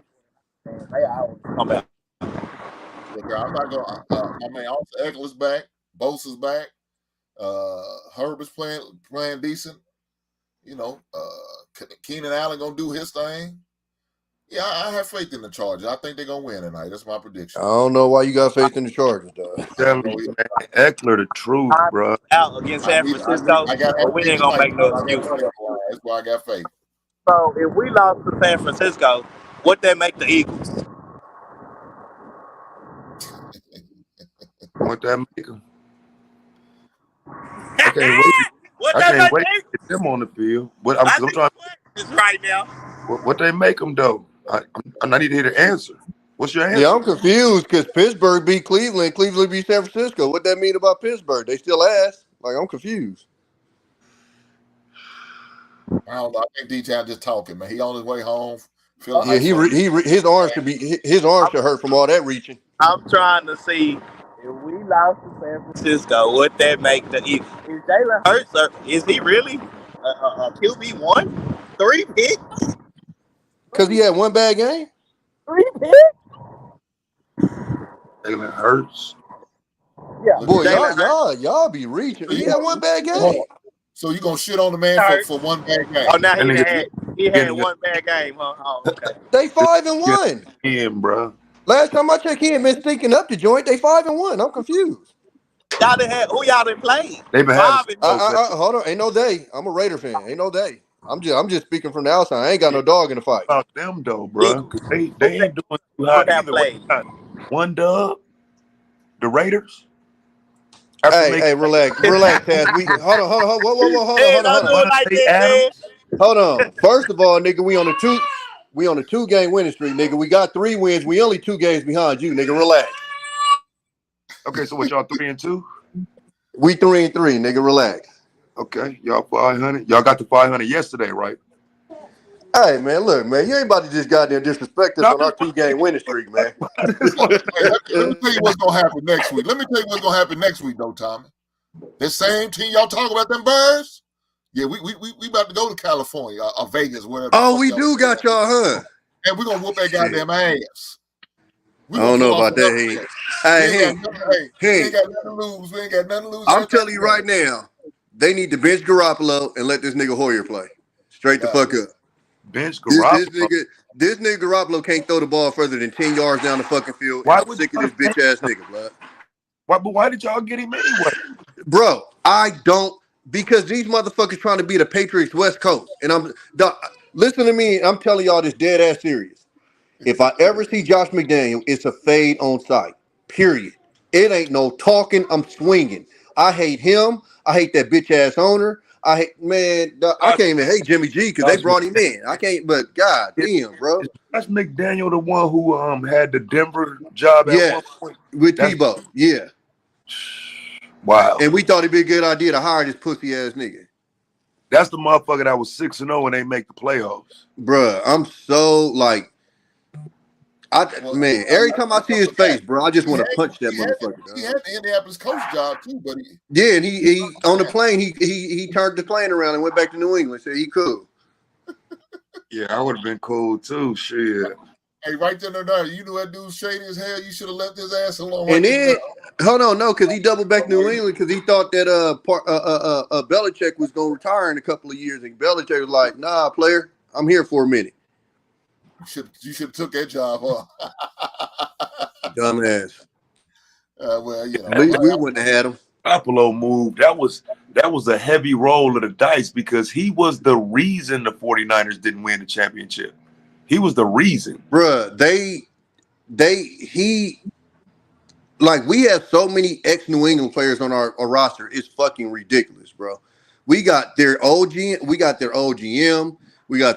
They always come back. Look, I'm not gonna. I mean, also Eckler's back, Bosa's back, Herb is playing decent. You know, Keenan Allen gonna do his thing. Yeah, I have faith in the Chargers. I think they're gonna win tonight. That's my prediction. I don't know why you got faith in the Chargers, though. Tell me, man, Eckler the truth, bro. Out against San Francisco, we ain't gonna make no excuse. That's why I got faith. So if we lost to San Francisco, what that make the Eagles? What that make them? I can't wait to get them on the field. I'm trying this right now. What they make them though? I need to hear the answer. What's your answer? Yeah, I'm confused because Pittsburgh beat Cleveland, Cleveland beat San Francisco. What that mean about Pittsburgh? They still ass. Like, I'm confused. I don't know. I think D-Town just talking, man. He on his way home. Yeah, his arms should hurt from all that reaching. I'm trying to see if we lost to San Francisco, what that make the Eagles? Is Jalen Hurts or is he really a QB1? 3 picks? Because he had one bad game? 3 picks? Jalen Hurts. Yeah. Boy, y'all be reaching. He had one bad game. So you gonna shit on the man for one bad game? Oh, now he had one bad game, huh? Oh, okay. They 5-1. In, bro. Last time I checked, he had been stinking up the joint. They 5-1. I'm confused. Y'all done played? They've been having. Hold on, ain't no day. I'm a Raider fan. Ain't no day. I'm just speaking from the outside. I ain't got no dog in the fight. About them though, bro. They ain't doing too hot either. One dub. The Raiders. Hey, relax, Taz. Hold on. Hold on. First of all, nigga, we on a 2-game winning streak, nigga. We got 3 wins. We only 2 games behind you, nigga. Relax. Okay, so what y'all 3-2? We 3-3, nigga. Relax. Okay, y'all 500. Y'all got to 500 yesterday, right? Hey, man, look, man, you ain't about to just goddamn disrespect us on our 2-game winning streak, man. Let me tell you what's gonna happen next week. Let me tell you what's gonna happen next week, though, Tommy. The same team y'all talk about, them Birds. Yeah, we about to go to California or Vegas, whatever. Oh, we do got y'all, huh? And we're gonna whoop that goddamn ass. I don't know about that. Hey, we ain't got nothing to lose. We ain't got nothing to lose. I'm telling you right now, they need to bench Garoppolo and let this nigga Hoyer play. Straight the fuck up. Bench Garoppolo. This nigga Garoppolo can't throw the ball further than 10 yards down the fucking field. I'm sick of this bitch ass nigga, bro. Why did y'all get him anyway? Bro, I don't, because these motherfuckers trying to be the Patriots West Coast. And listen to me, I'm telling y'all this dead ass serious. If I ever see Josh McDaniel, it's a fade on sight. Period. It ain't no talking, I'm swinging. I hate him. I hate that bitch ass owner. I can't even hate Jimmy G because they brought him in. I can't, but God damn, bro. That's McDaniel, the one who had the Denver job at one point with Tebow. Yeah. Wow. And we thought it'd be a good idea to hire this pussy ass nigga. That's the motherfucker that was 6-0 and they make the playoffs. Bruh, I'm so like, every time I see his face, bro, I just want to punch that motherfucker. He had the Indianapolis coach job too, but and he on the plane, he turned the plane around and went back to New England. Said he cool. Yeah, I would have been cool too. Shit. Hey, right there, you know that dude's shady as hell. You should have left his ass alone. And then, hold on, no, because he doubled back to New England because he thought that Belichick was gonna retire in a couple of years, and Belichick was like, "Nah, player, I'm here for a minute." You should have took that job, huh? Dumbass. Well, you know, at least we wouldn't have had him. Garoppolo moved. That was a heavy roll of the dice because he was the reason the 49ers didn't win the championship. He was the reason. Bruh, we have so many ex-New England players on our roster. It's fucking ridiculous, bro. We got their old GM, we got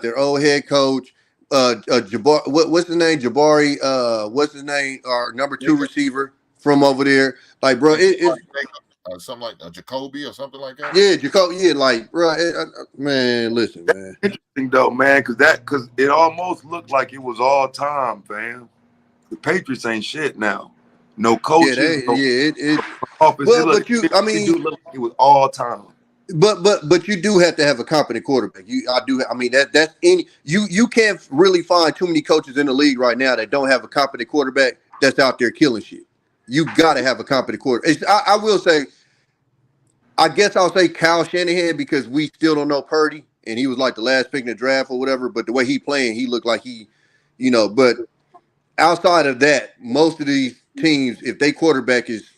their old head coach. what's his name? Jabari. What's his name? Our number 2 receiver from over there. Like, bro, it's something like Jacoby or something like that. yeah, Jacoby. Yeah, like, bro, man, listen, man. Interesting though, man, because it almost looked like it was all time, fam. The Patriots ain't shit now. No coaches, It office. but you, I it mean, do look like it was all time. But you do have to have a competent quarterback. I mean that's you can't really find too many coaches in the league right now that don't have a competent quarterback that's out there killing shit. You got to have a competent quarterback. I will say, I guess I'll say Kyle Shanahan because we still don't know Purdy and he was like the last pick in the draft or whatever. But the way he playing, he looked like But outside of that, most of these teams, if they quarterback is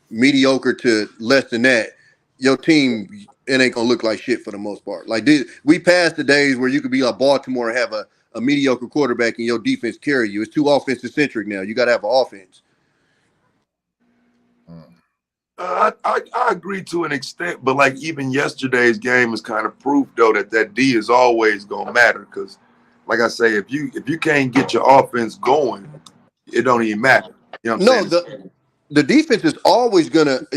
mediocre to less than that, your team, it ain't gonna look like shit for the most part. Like we passed the days where you could be like Baltimore and have a mediocre quarterback and your defense carry you. It's too offensive centric now. You got to have an offense. I agree to an extent, but like even yesterday's game is kind of proof though that D is always gonna matter because, like I say, if you can't get your offense going, it don't even matter. You know what I'm saying? The defense is always gonna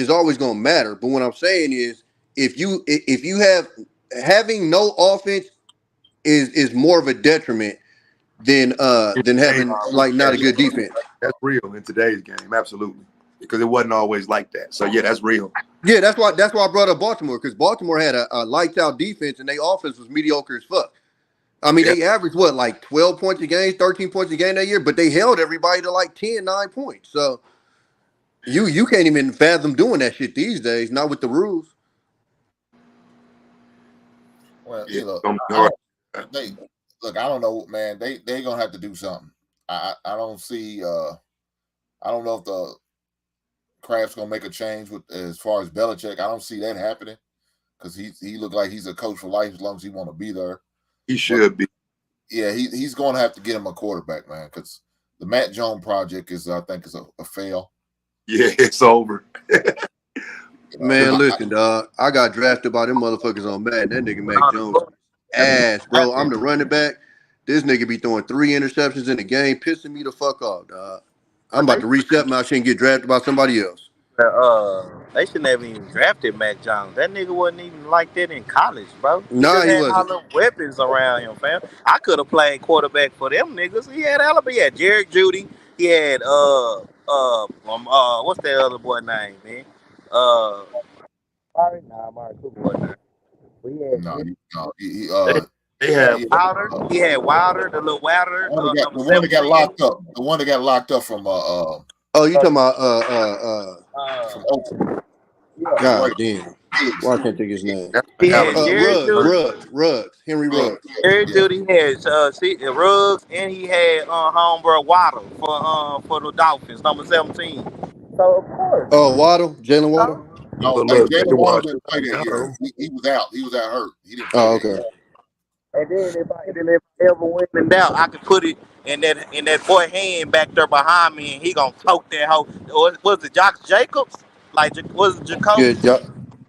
matter. But what I'm saying is, if you have having no offense is more of a detriment than having like not a good defense. That's real in today's game, absolutely, because it wasn't always like that. So yeah, that's real. Yeah, that's why I brought up Baltimore because Baltimore had a lights out defense and their offense was mediocre as fuck. I mean, they averaged like 12 points a game, 13 points a game that year, but they held everybody to like 10, 9 points. So you can't even fathom doing that shit these days, not with the rules. Well, I don't know, man. They gonna have to do something. I don't see. I don't know if the Kraft's gonna make a change with as far as Belichick. I don't see that happening because he looked like he's a coach for life as long as he want to be there. He should be. Yeah, he's going to have to get him a quarterback, man, because the Matt Jones project is, I think, is a fail. Yeah, it's over. Man, listen, dog. I got drafted by them motherfuckers on Madden. That nigga Mac Jones ass, bro. I'm the running back. This nigga be throwing 3 interceptions in the game, pissing me the fuck off, dog. I'm about to reset my shit and get drafted by somebody else. They should never even drafted Mac Jones. That nigga wasn't even like that in college, bro. Nah, he had wasn't. all the weapons around him, fam. I could have played quarterback for them niggas. He had Alabama. He had Jared Judy. He had what's that other boy name, man? Amari Cooper wasn't there. They had Wilder. He had Wilder, the little Wilder. The one that got locked up. The one that got locked up from Oh, you talking about from Oakland. God damn. Why I can't think his name? He had Ruggs. Henry Ruggs. Jared Judy had Ruggs, and he had homebrew Waddle for the Dolphins, number 17. So of course. Oh, Waddle, Jalen Waddle. No, Jalen Waddle didn't play that year. He was out. He was out hurt. He didn't play. Oh, okay. And then if I ever win in doubt, I could put it in that boy hand back there behind me, and he gonna toke that hoe. Was it Josh Jacobs? Like was it Jacoby? Yeah,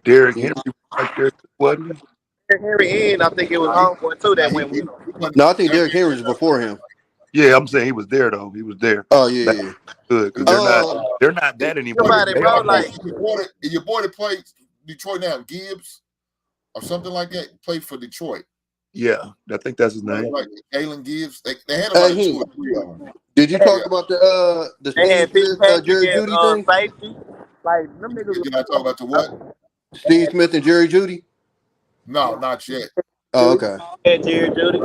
Derrick Henry right there, wasn't he? Derrick Henry and I think it was homeboy too that went with him. No, I think Derrick Henry was before him. Yeah, I'm saying he was there though. He was there. Oh yeah. Good, because they're not that anymore. Bro, like your boy that played Detroit now, Gibbs or something like that, played for Detroit. Yeah, I think that's his name. Like Galen Gibbs. They had about 2 or 3 of them. Did you talk about the Steve Smith, Jerry Judy thing? Safety? Like them niggas. Did I talk about the what? Steve Smith and Jerry Judy? No, not yet. Oh, okay. And Jerry Judy.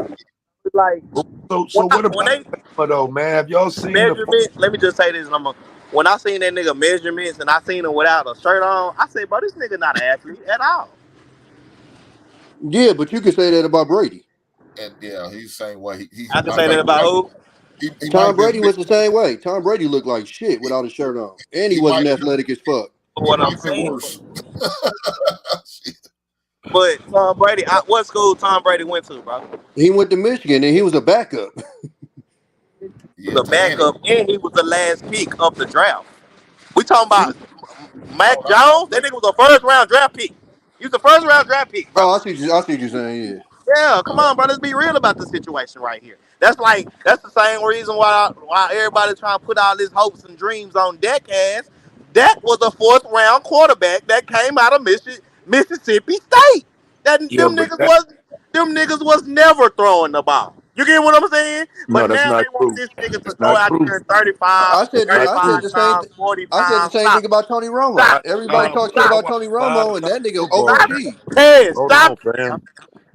Like so what about though, man? Have y'all seen measurements? Let me just say this number. When I seen that nigga measurements and I seen him without a shirt on, I said, bro, this nigga not an athlete at all. Yeah, but you can say that about Brady. And yeah, he's the same way. I can say that about who? Tom Brady was the same way. Tom Brady looked like shit without a shirt on, and he wasn't athletic as fuck. What I'm saying. But Tom Brady, what school Tom Brady went to, bro? He went to Michigan, and he was a backup. He was a backup, and he was the last pick of the draft. We talking about Mac Jones? That nigga was a first-round draft pick. He was a first-round draft pick, bro. Oh, I see what you're saying, yeah. Yeah, come on, bro. Let's be real about the situation right here. That's the same reason why everybody trying to put all these hopes and dreams on Dak ass. Dak was a fourth round quarterback that came out of Mississippi State. Yeah, but that Them niggas was never throwing the ball. You get what I'm saying? no, But that's now not they want true. this nigga to That's go not out true. there 35, I said That's not true. 35 the same. times, 40 I said the times. same thing about Tony Romo. Stop, Everybody Nah, talks bro, shit stop, about I watch Tony a lot Romo, of and college that nigga football, stop. man. OD. Hey, Hold stop. on, fam.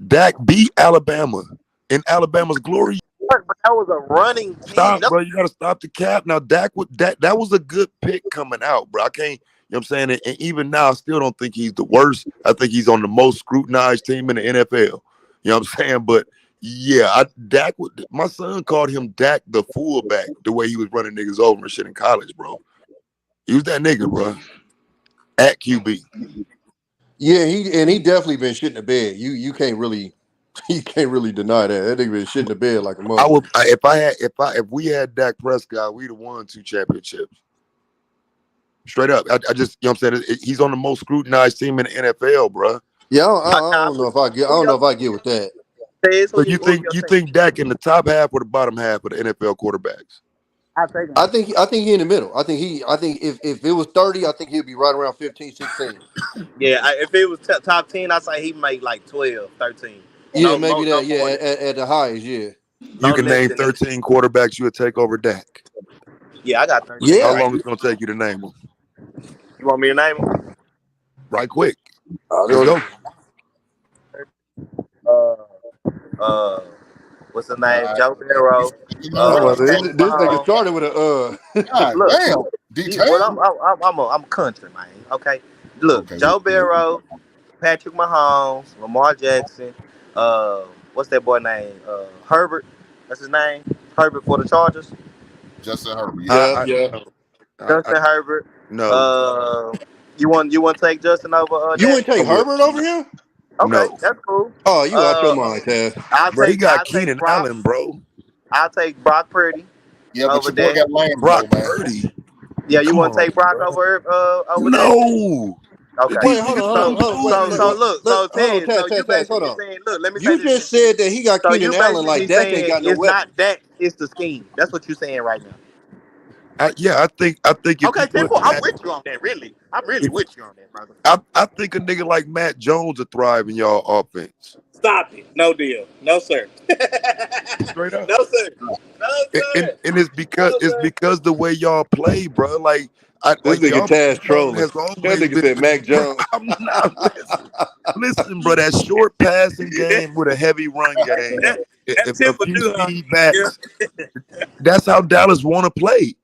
Dak beat Alabama in Alabama's glory. But that was a running team. Stop, That's bro. You gotta stop the cap. Now that was a good pick coming out, bro. I can't, you know what I'm saying? And even now, I still don't think he's the worst. I think he's on the most scrutinized team in the NFL. You know what I'm saying? But yeah, my son called him Dak the fullback, the way he was running niggas over and shit in college, bro. He was that nigga, bro. At QB. Yeah, he definitely been shitting the bed. You can't really you can't really deny that. That nigga been shitting the bed like a I motherfucker. would if we had Dak Prescott, we'd have won 2 championships. Straight up. I just, you know what I'm saying? He's on the most scrutinized team in the NFL, bro. Yeah, my I job. don't know if I get. I don't know if I get with that. So Who you your think Dak in the top half or the bottom half of the NFL quarterbacks? I take him. I think he in the middle. I think if it was 30, I think he'd be right around 15, 16. Yeah, if it was top 10, I'd say he made like 12, 13. Yeah, maybe No that. more Yeah, than at the highest. Yeah, You no can less name than that. 13 quarterbacks you would take over Dak. Yeah, I got 13 How yeah. right long here. is it gonna take you to name them? You want me to name him? Right quick. I Let's don't- go. Uh, uh, what's his name? Uh, Joe Burrow. you know what? this nigga Mahomes. started with a God Look, damn. well, Detail. I'm a country man. Okay, look, Okay. Joe Burrow, Patrick Mahomes, Lamar Jackson. What's that boy name? Herbert. That's his name. Herbert for the Chargers. Justin Herbert. Yeah. yeah, yeah. Justin Herbert. No, Uh, you want to take Justin over You Dak? wouldn't I take would. Herbert over him? Okay, No. that's cool. Oh, you out your Uh, mind, Taz. Bro, he got I'll take Keenan Brock. Allen, bro. I'll take Brock Purdy Yeah, but over your boy Dak. got Lambs Brock though, man. Purdy. Yeah, you Come want to on, take Brock bro. over Dak? No. Okay. These Wait, hold niggas on, don't So do wait, it. hold on, so you Taz, hold basically on. saying, look, let me say You this just again. said that he got So Keenan you Allen basically like Dak ain't saying got no it's weapon. not Dak, it's the scheme. That's what you're saying right now. Yeah, I think if you Okay, put Temple, I'm Matt, with you on that. Really, I'm really if with you on that, brother. I think a nigga like Matt Jones would thrive in y'all offense. Stop it. No deal. No sir. Straight up. No sir. No sir. And No it's sir. because the way y'all play, bro. This Like nigga y'all Taz zone trolling. has That always nigga been, said Mac bro. Jones. I'm not listen, bro. That short passing game with a heavy run game, That a Temple few too, huh? speed Yeah. backs. That's how Dallas want to play.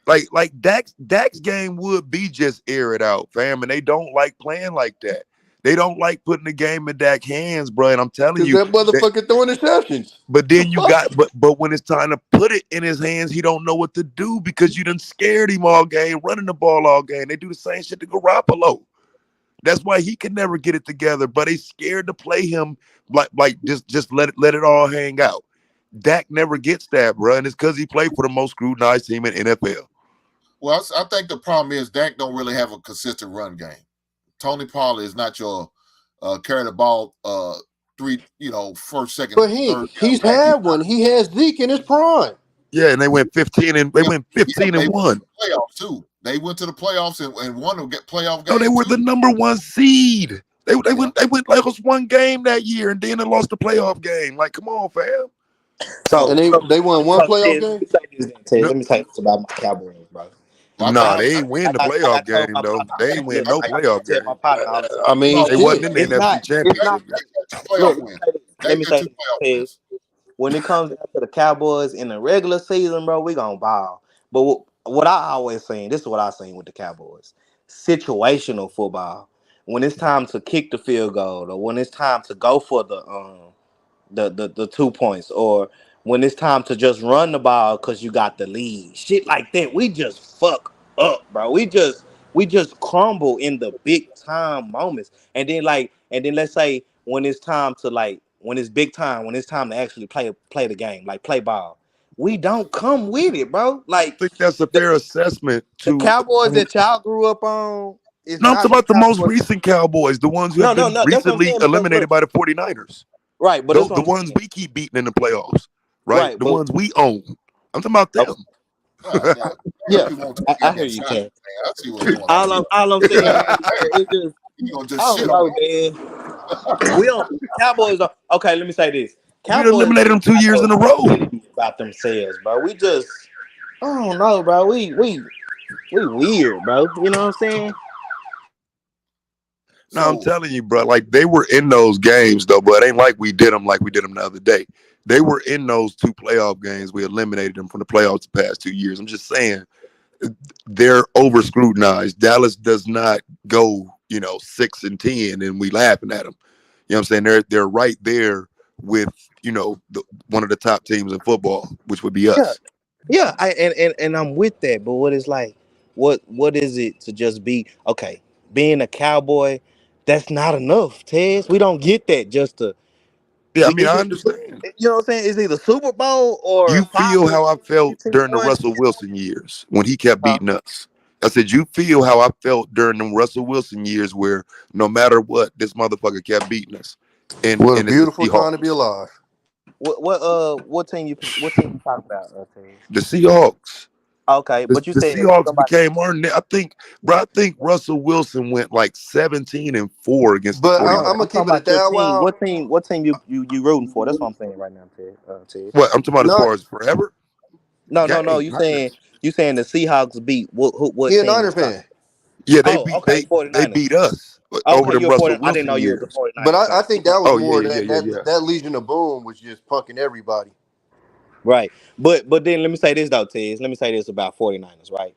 Like Dak's game would be just air it out, fam, and they don't like playing like that. They don't like putting the game in Dak's hands, bro. And I'm telling Cause you, that motherfucker throwing interceptions. but The then you fuck? got, but when it's time to put it in his hands, he don't know what to do because you done scared him all game, running the ball all game. They do the same shit to Garoppolo. That's why he can never get it together. But they scared to play him like just let it all hang out. Dak never gets that, bro, and it's because he played for the most scrutinized team in NFL. Well, I think the problem is Dak don't really have a consistent run game. Tony Pollard is not your carry the ball first, second, But third he's back. had one. He has Zeke in his prime. Yeah, and they went 15 and They went went 1. to the playoffs too. They went to the playoffs and won a playoff game. No, they were too. the number 1 seed. They went like it was one game that year, and then they lost the playoff game. Like, come on, fam. So And they won one playoff game. Let me say this about my Cowboys, bro. Nah, they ain't win the playoff told game my though. partner, They ain't win no I playoff tell my game. partner all the time. I mean, No, They wasn't in the It's NFC not. It's not. Championship. Playoff Look, win. let me Dak say got 2 playoff this. wins. When it comes down to the Cowboys in the regular season, bro, we gonna ball. But what I always saying, this is what I seen with the Cowboys: situational football. When it's time to kick the field goal, or when it's time to go for the 2 points, or when it's time to just run the ball because you got the lead, shit like that, we just fuck up, bro. We just crumble in the big time moments, and then let's say when it's time to when it's big time, when it's time to actually play the game, like play ball, we don't come with it, bro. I think that's a The, fair assessment the to. Cowboys that y'all grew up on is No, I'm talking not the about the most Cowboys. recent Cowboys, the ones who No, have no, been no. That's what I'm recently saying. Because eliminated look, by the 49ers. right, but that's what The I'm ones saying. we keep beating in the playoffs. right? The ones we own. I'm talking about them. Yeah, won't I take hear that you, shot. Ken. I see what's going on. All I'm saying is, it's just You gonna I just don't shit on know, man. We don't Cowboys. Okay, let me say this: We Cowboys eliminated them 2 got years no in a row. identity about themselves, bro. We just I don't know, bro. We weird, bro. You know what I'm saying? No, I'm So telling you, bro. Like they were in those games though, but it ain't like we did them the other day. They were in those 2 playoff games. We eliminated them from the playoffs the past 2 years. I'm just saying they're over scrutinized. Dallas does not go, 6-10, and we laughing at them. You know what I'm saying? They're right there with one of the top teams in football, which would be Yeah, us. yeah. And I'm with that, but what is like, what is it to just be okay? Being a Cowboy, that's not enough, Tez. We don't get that just to. Yeah, I We mean, is I it, understand. you know what I'm saying? It's either Super Bowl or You feel how I felt 15 during the one. Russell Wilson years when he kept beating us. I said, you feel how I felt during the Russell Wilson years where no matter what, this motherfucker kept beating us. And What a it's the beautiful time to be Seahawks. alive. What team you talking about, Tez? The Seahawks. Okay, The, but you the said Seahawks somebody. became our I think Russell Wilson went like 17-4 against the But I'm 49ers. gonna I'm talking keep it a about your thou team. wow. What team you rooting for? That's what I'm saying right now, Ted. What I'm talking about as Not far as forever? No. Gang, You saying the Seahawks beat what he a team Niner you talking? fan. yeah, they Oh, beat okay, they 49ers. beat us over Okay, them you're a Russell 40. I didn't know Wilson you was a years. But 49ers I fan. think that was Oh more yeah, yeah, yeah, yeah. that Legion of Boom was just punking everybody. Right. But then let me say this though, Tez. Let me say this about 49ers, right?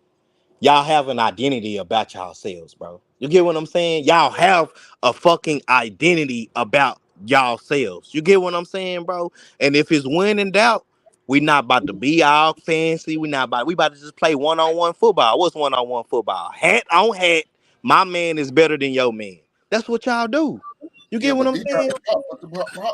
Y'all have an identity about y'allselves, bro. You get what I'm saying? Y'all have a fucking identity about y'allselves. You get what I'm saying, bro? And if it's when in doubt, we not about to be all fancy. We about to just play one-on-one football. What's one-on-one football? Hat on hat. My man is better than your man. That's what y'all do. You yeah, get what but I'm saying?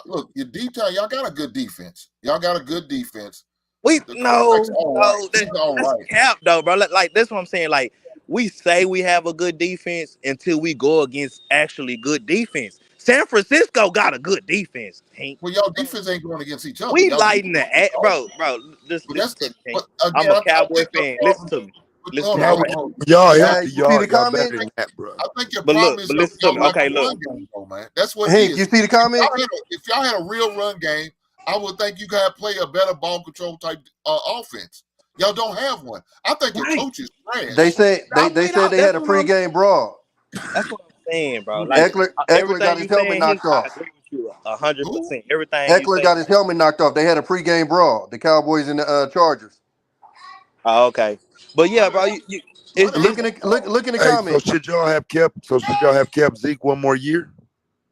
look, your detail, y'all got a good defense. Y'all got a good defense. We The quarterback's no, all right. no, He's all that's right. cap though, bro. Like that's what I'm saying. Like we say we have a good defense until we go against actually good defense. San Francisco got a good defense, Hank. Well, y'all defense ain't going against each other. We Y'all defense lighting the is all bro, bro. Just but listen to me, Hank. but again, I'm a I Cowboy think your fan. Listen problem. to me. But Listen hold to on, me, Y'all, hold right? on, hold on. y'all Hey, healthy, you see the y'all better comment? than that, bro. I think your But problem look, is but though, listen to y'all me. lack Okay, a look. run game, though, man. That's what it Hank, is. you see the comment? If y'all had a real run game, I would think you could play a better ball control type offense. Y'all don't have one. I think your Right. coach is They trash. said they said they That's had a what I'm pregame brawl. That's what I'm saying, bro. Like Eckler got everything his you helmet saying, Hank, knocked I off. agree with you Who? 100%. Everything you Eckler say. got his helmet knocked off. They had a pregame brawl. The Cowboys and the Chargers. Oh, okay. But How yeah, did bro, how did he it's Look in the Hey, so comments. should y'all have kept? So should y'all have kept Zeke one more year?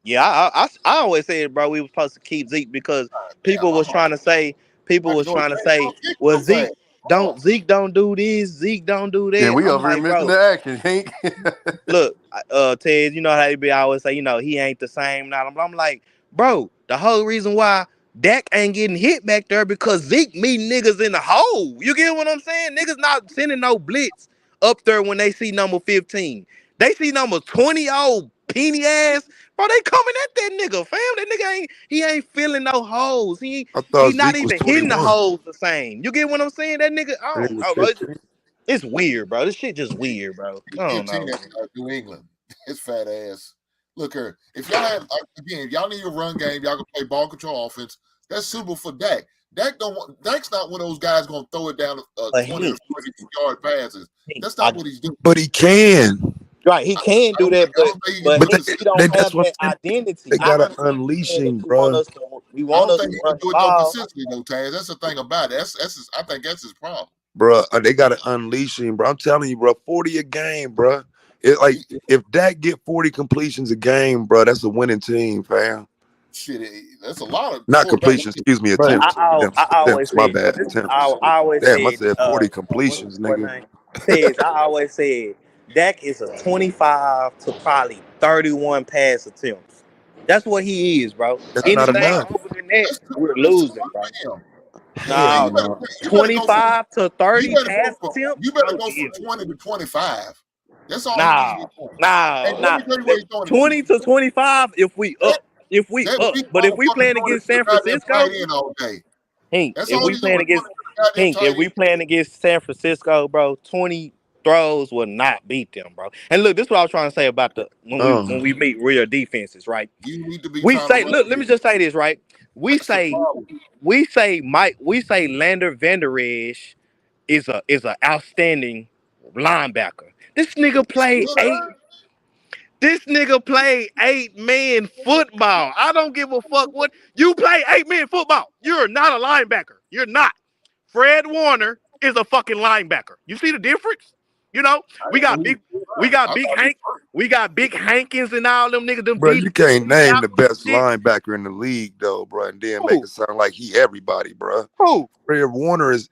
yeah. I always said, bro, we were supposed to keep Zeke because damn? people was trying to say, Like North people was trying to say, Carolina kick well, so fast. Hold on. Zeke don't do this, Zeke don't do Yeah, that. we I'm over here like, missing bro, the action, Hank. look, Ted, you know how they be always say, he ain't the same now. I'm like, bro, the whole reason why Dak ain't getting hit back there because Zeke meeting niggas in the hole. You get what I'm saying? Niggas not sending no blitz up there when they see number 15. They see number 20 old peeny ass. Bro, they coming at that nigga, fam. That nigga ain't filling no holes. I He thought not Zeke was even hitting the 21. holes the same. You get what I'm saying? That nigga, I I think it don't was know, bro. 15. It's weird, bro. This shit just weird, bro. He's I don't 15 know. at New England. His fat ass. Look here. If y'all had again, if y'all need a run game, y'all can play ball control offense. That's suitable for Dak. Dak's not one of those guys going to throw it down 20 or He, 30-yard passes. That's I, not what he's doing. But he can. right, he can I do don't that, think, I don't think he can but But do it he, the same. he don't that's have what that I'm saying. identity. They I gotta understand what you're unleash saying that him, bro. you I want don't us think to he run can the do it though ball. consistently though, Taz. That's the thing about it. I think that's his problem. Bro, they gotta unleash him, bro. I'm telling you, bro, 40 a game, bro. It like He, if Dak get 40 completions a game, bro, that's a winning team, fam. shit, that's a lot of Not quarterbacks. completions, excuse me, But attempts. I always Attempts, my said, bad. Attempts. I always Damn, I said, said 40 what's completions, what nigga. name? Tez, I always said Dak is a 25 to probably 31 pass attempts. That's what he is, bro. That's not Anything enough. over than that, we're That's too losing, much bro. for him. Man, Hell No, no. you better go from 25 to 30 pass attempts? No, 20 to 25. That's all he needs to nah, be doing. nah, And let nah. me tell you where he's throwing it to. 20 to 25 if we That up. If we that up. weak But if we motherfucker playing throwing it against to the San goddamn Francisco, tight end all day. Hank, That's if all we he's doing. playing against Goddamn Hank, if tight we end. playing against San Francisco, bro, 20 throws will not beat them, bro. And look, this is what I was trying to say about the when we meet real defenses, right? You need to be We trying to say, run. look, let me just say this, right? We That's the say problem. we say Lander Vander Esch is a outstanding linebacker. This nigga played eight. Good, This nigga played 8-man football. I don't give a fuck what you play 8-man football. You're not a linebacker. You're not. Fred Warner is a fucking linebacker. You see the difference? You know, we got big, we got I big thought he Hank, we got big Hankins and all them niggas. Them Bro, D. you can't name the best Shit. linebacker in the league though, bro, and then make Who? it sound like he everybody, bro. Who? Fred Warner is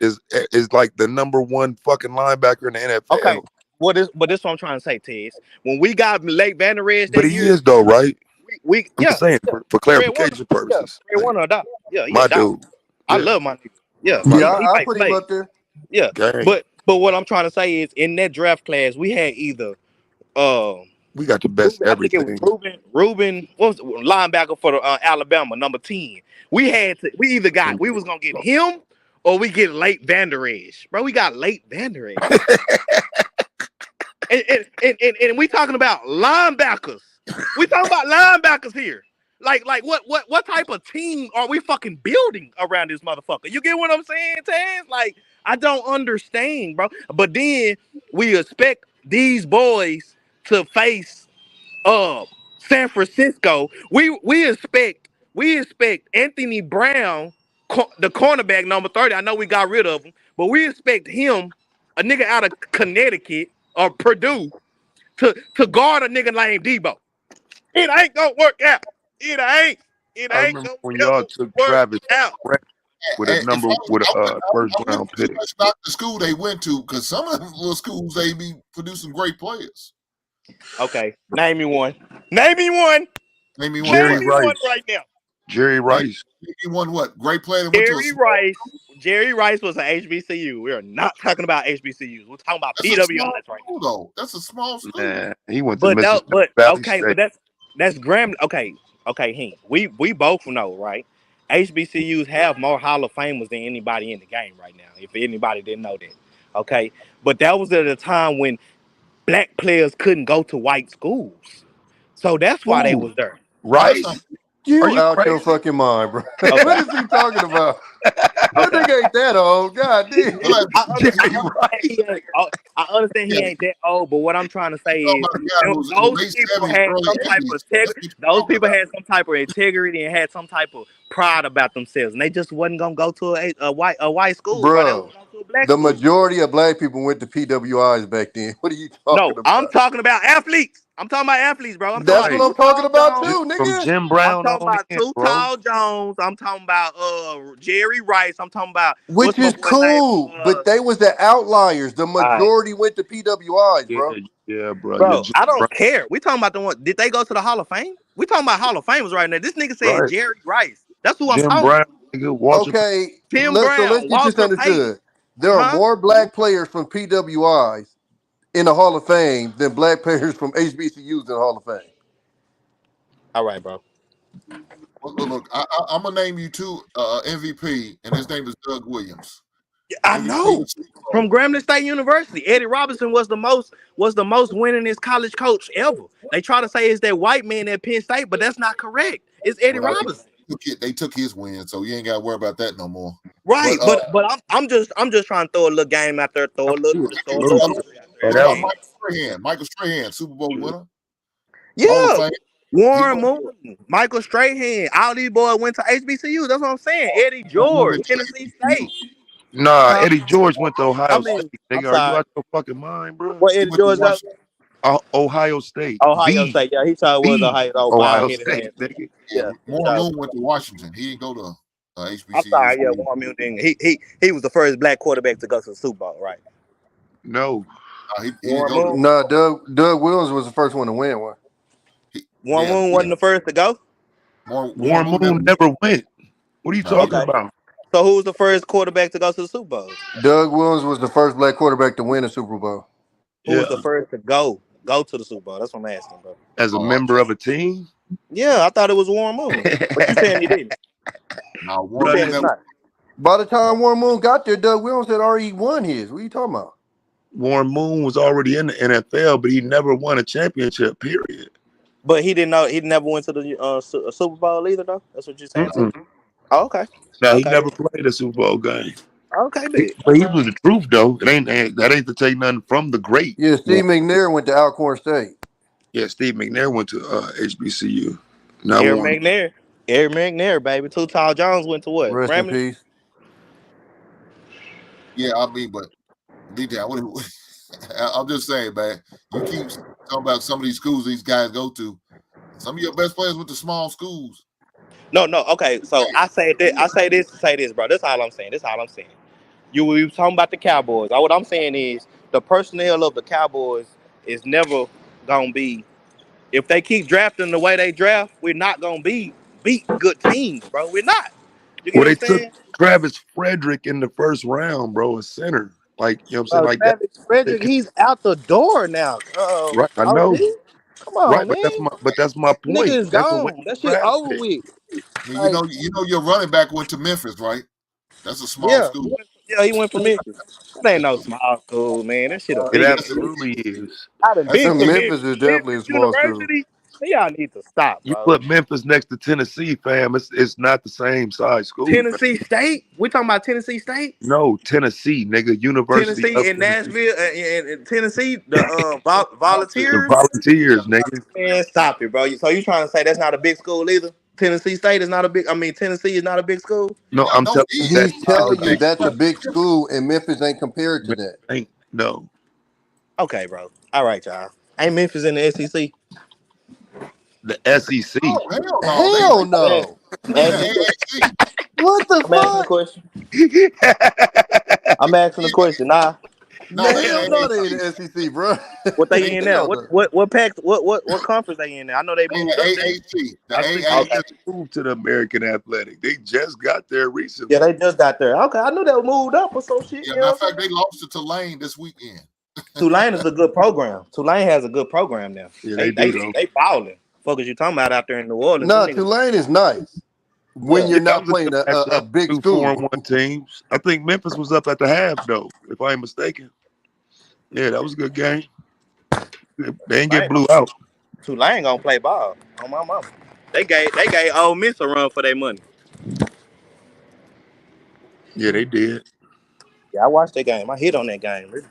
like the #1 fucking linebacker in the Okay. NFL. But this what I'm trying to say, Tez. When we got Lake Van Der Esch But that he year, is though, right? we I'm just saying for Fred Warner, clarification yeah, purposes. Fred Like, Warner a dog. Yeah, he a my dog. dude. I Yeah. love my nigga. Yeah, My Yeah, he I make put him plays. up there. Yeah, gang. but what I'm trying to say is in that draft class we had either We got the best Ruben, I think it was everything. Ruben, what was it, linebacker for the Alabama, number 10. We either got we was gonna get him or we get late Vander Esch. Bro, we got late Vander Esch. and we talking about linebackers. We talking about linebackers here. Like what type of team are we fucking building around this motherfucker? You get what I'm saying, Taz? Like, I don't understand, bro. But then we expect these boys to face San Francisco. We expect Anthony Brown, the cornerback number 30. I know we got rid of him, but we expect him, a nigga out of Connecticut or Purdue, to guard a nigga named Debo. It ain't gonna work out. It ain't. It I ain't remember gonna when y'all ever took work Travis out. Grant with and if a first I round wouldn't too pick. much knock the school they went to because some of them little schools they be producing great players. Okay, name me one. Name me one. Name me one Jerry Name what? me one Rice. right now. Jerry Name Rice. me one what? Great player that went to a. Jerry Rice was an HBCU. We are not talking about HBCUs. We're talking about That's a small PWIs right now. school though. That's a small school. Man, he went to But no, Mississippi but Valley okay, State. but that's Graham. Okay, Hank. We both know, right? HBCUs have more Hall of Famers than anybody in the game right now. If anybody didn't know that, okay. But that was at a time when black players couldn't go to white schools, so that's why they Ooh, was there. No, that's not. Rice? Are You you out your crazy? fucking mind, bro. Okay, What is he talking about? That okay. nigga ain't that old. God damn. Well, Jerry He Rice? ain't, I understand he yeah, ain't that old, but what I'm trying to say you talking is about a guy who's those late people '70s, had early some type of '80s. That's what you're those talking people about. had some type of integrity and had some type of pride about themselves, and they just wasn't gonna go to a white school, bro. They was Bro, gonna go to a black the school. majority of black people went to PWIs back then. What are you talking No, I'm about? talking about athletes. I'm talking about athletes, bro. I'm talking That's about what Right. I'm Too talking Tall about Jones. too, From nigga. Jim I'm Brown talking on about in, Too bro. Tall Jones. I'm talking about Jerry Rice. I'm talking about Which what's my is boy name? cool, but they was the outliers. The All right. majority went to PWIs, Yeah, bro. yeah, bro. Yeah, Bro, Jim I don't Brown. care. We talking about the one. Did they go to the Hall of Fame? We talking about Hall of Famers right now. This nigga said Right. Jerry Rice. That's who I'm Jim talking Brown, about. nigga, Walter Payton. Okay, Tim so let's Brown, get this Walter Payton. understood. There are Huh? more black players from PWIs in the Hall of Fame than black players from HBCUs in the Hall of Fame. All right, bro. Look, I'm gonna name you two MVP, and his name is Doug Williams. I MVP know. of Super From Bowl. Grambling State University, Eddie Robinson was the most winningest college coach ever. They try to say it's that white man at Penn State, but that's not correct. It's Eddie Well, Robinson. they took his win, so you ain't got to worry about that no more. Right, But but I'm just trying to throw a little game out there, throw a little Absolutely. history out there. Yeah, what that That's about was it. Michael Strahan? Michael Strahan, Super Bowl winner, Hall of Yeah, Fame. He Warren won. Moon, Michael Strahan, all these boys went to HBCU. That's what I'm saying. Eddie Won George, at Tennessee HBCU. State. nah. Huh? Eddie George went to I Ohio State. mean, I'm Nigga, are you sorry. out your fucking mind, bro? Where He Eddie went to George go? Washington. Ohio State, Ohio State. Yeah, he thought it was the Ohio. Oh, bald Ohio headed ass. State, nigga. Yeah, Yeah, he Warren thought it Moon was went to Ohio. Washington. He didn't go to I'm HBCU. sorry. Yeah, Warren Moon didn't. He was the first black quarterback to go to the Super Bowl, right? No, He didn't Warren go to. Moon. No, Doug Williams was the first one to win one. Warren Yeah, Moon wasn't the first to go. Warren Warren Moon never. Moon never went. What are you No, he talking Okay. didn't. about? So who was the first quarterback to go to the Super Bowl? Doug Williams was the first black quarterback to win a Super Bowl. Who was Yeah, the first to go to the Super Bowl? That's what I'm asking, bro. as a Oh, member of a team, Yeah, I thought it was Warren Moon, but you saying he didn't. no, You Warren bro. saying Moon it's never. not. By the time Warren Moon got there, Doug Williams had already won his. What are you talking about? Warren Moon was already in the NFL, but he never won a championship. Period. But he didn't know. He never went to the Super Bowl either, though. That's what you're saying too. Mm-mm. Oh, okay. Now he Okay. never played a Super Bowl game. Okay, big. But he was the truth, though. That ain't to take nothing from the great. Yeah, Steve McNair went to Alcorn State. Yeah, Steve McNair went to HBCU. Not Eric Warren. McNair. Eric McNair, baby. Too Tall Jones went to what? Rest in Grambling? peace. Yeah, I mean, but I'm just saying, man. You keep talking about some of these schools these guys go to. Some of your best players went to small schools. No. Okay, so I say this, bro. That's all I'm saying. You were talking about the Cowboys. What I'm saying is the personnel of the Cowboys is never gonna be. If they keep drafting the way they draft, we're not gonna beat good teams, bro. We're not. You get Well, what they I'm took saying? Travis Frederick in the first round, bro, a center. Like, you know what I'm saying? Bro, Like that. Travis Frederick, he's out the door now. Right, I know. OG? Come Right, on, man. but that's my Nigga point. is That's a gone. That shit draft over pick. with. And you know your running back went to Memphis, right? That's a small school. Yeah, he went from Memphis. That ain't no small school, man. That shit a It big. absolutely is. I done been to Memphis is definitely a small school. University. Y'all need to stop, You bro. put Memphis next to Tennessee, fam. It's not the same size school. Tennessee State? We talking about Tennessee State? No, Tennessee, nigga. University Tennessee of and Nashville and Tennessee, the Volunteers. The Volunteers, nigga. Man, stop it, bro. So you trying to say that's not a big school either? Tennessee State is not a big. I mean, Tennessee is not a big school. No, I'm telling you that He's telling you that's a big school, and Memphis ain't compared to that. ain't no. Okay, bro. All right, y'all. Ain't Memphis in the SEC? The SEC. Oh, hell no. Hell no. AAC. What the I'm asking the fuck? question. I'm asking the question. Nah. No, Hell no, they in the SEC, bro. What they in now? Hell no. What pack? What conference they in now? I know they moved up there. AAC. The I think AAC. they just moved to the American Athletic. They just got there recently. Yeah, they just got there. Okay, I knew they moved up or some shit. Yeah, You matter know of fact, they lost to Tulane this weekend. Tulane is a good program. Tulane has a good program now. Yeah, they do. they balling. Fuck is you talking about out there in New Orleans? No, Tulane is nice when you're not playing a big Two school. 4-1 teams. I think Memphis was up at the half, though, if I ain't mistaken. Yeah, that was a good game. They didn't get blew out. Tulane gonna play ball on my mama. They gave Ole Miss a run for their money. Yeah, they did. Yeah, I watched that game. I hit on that game. Really.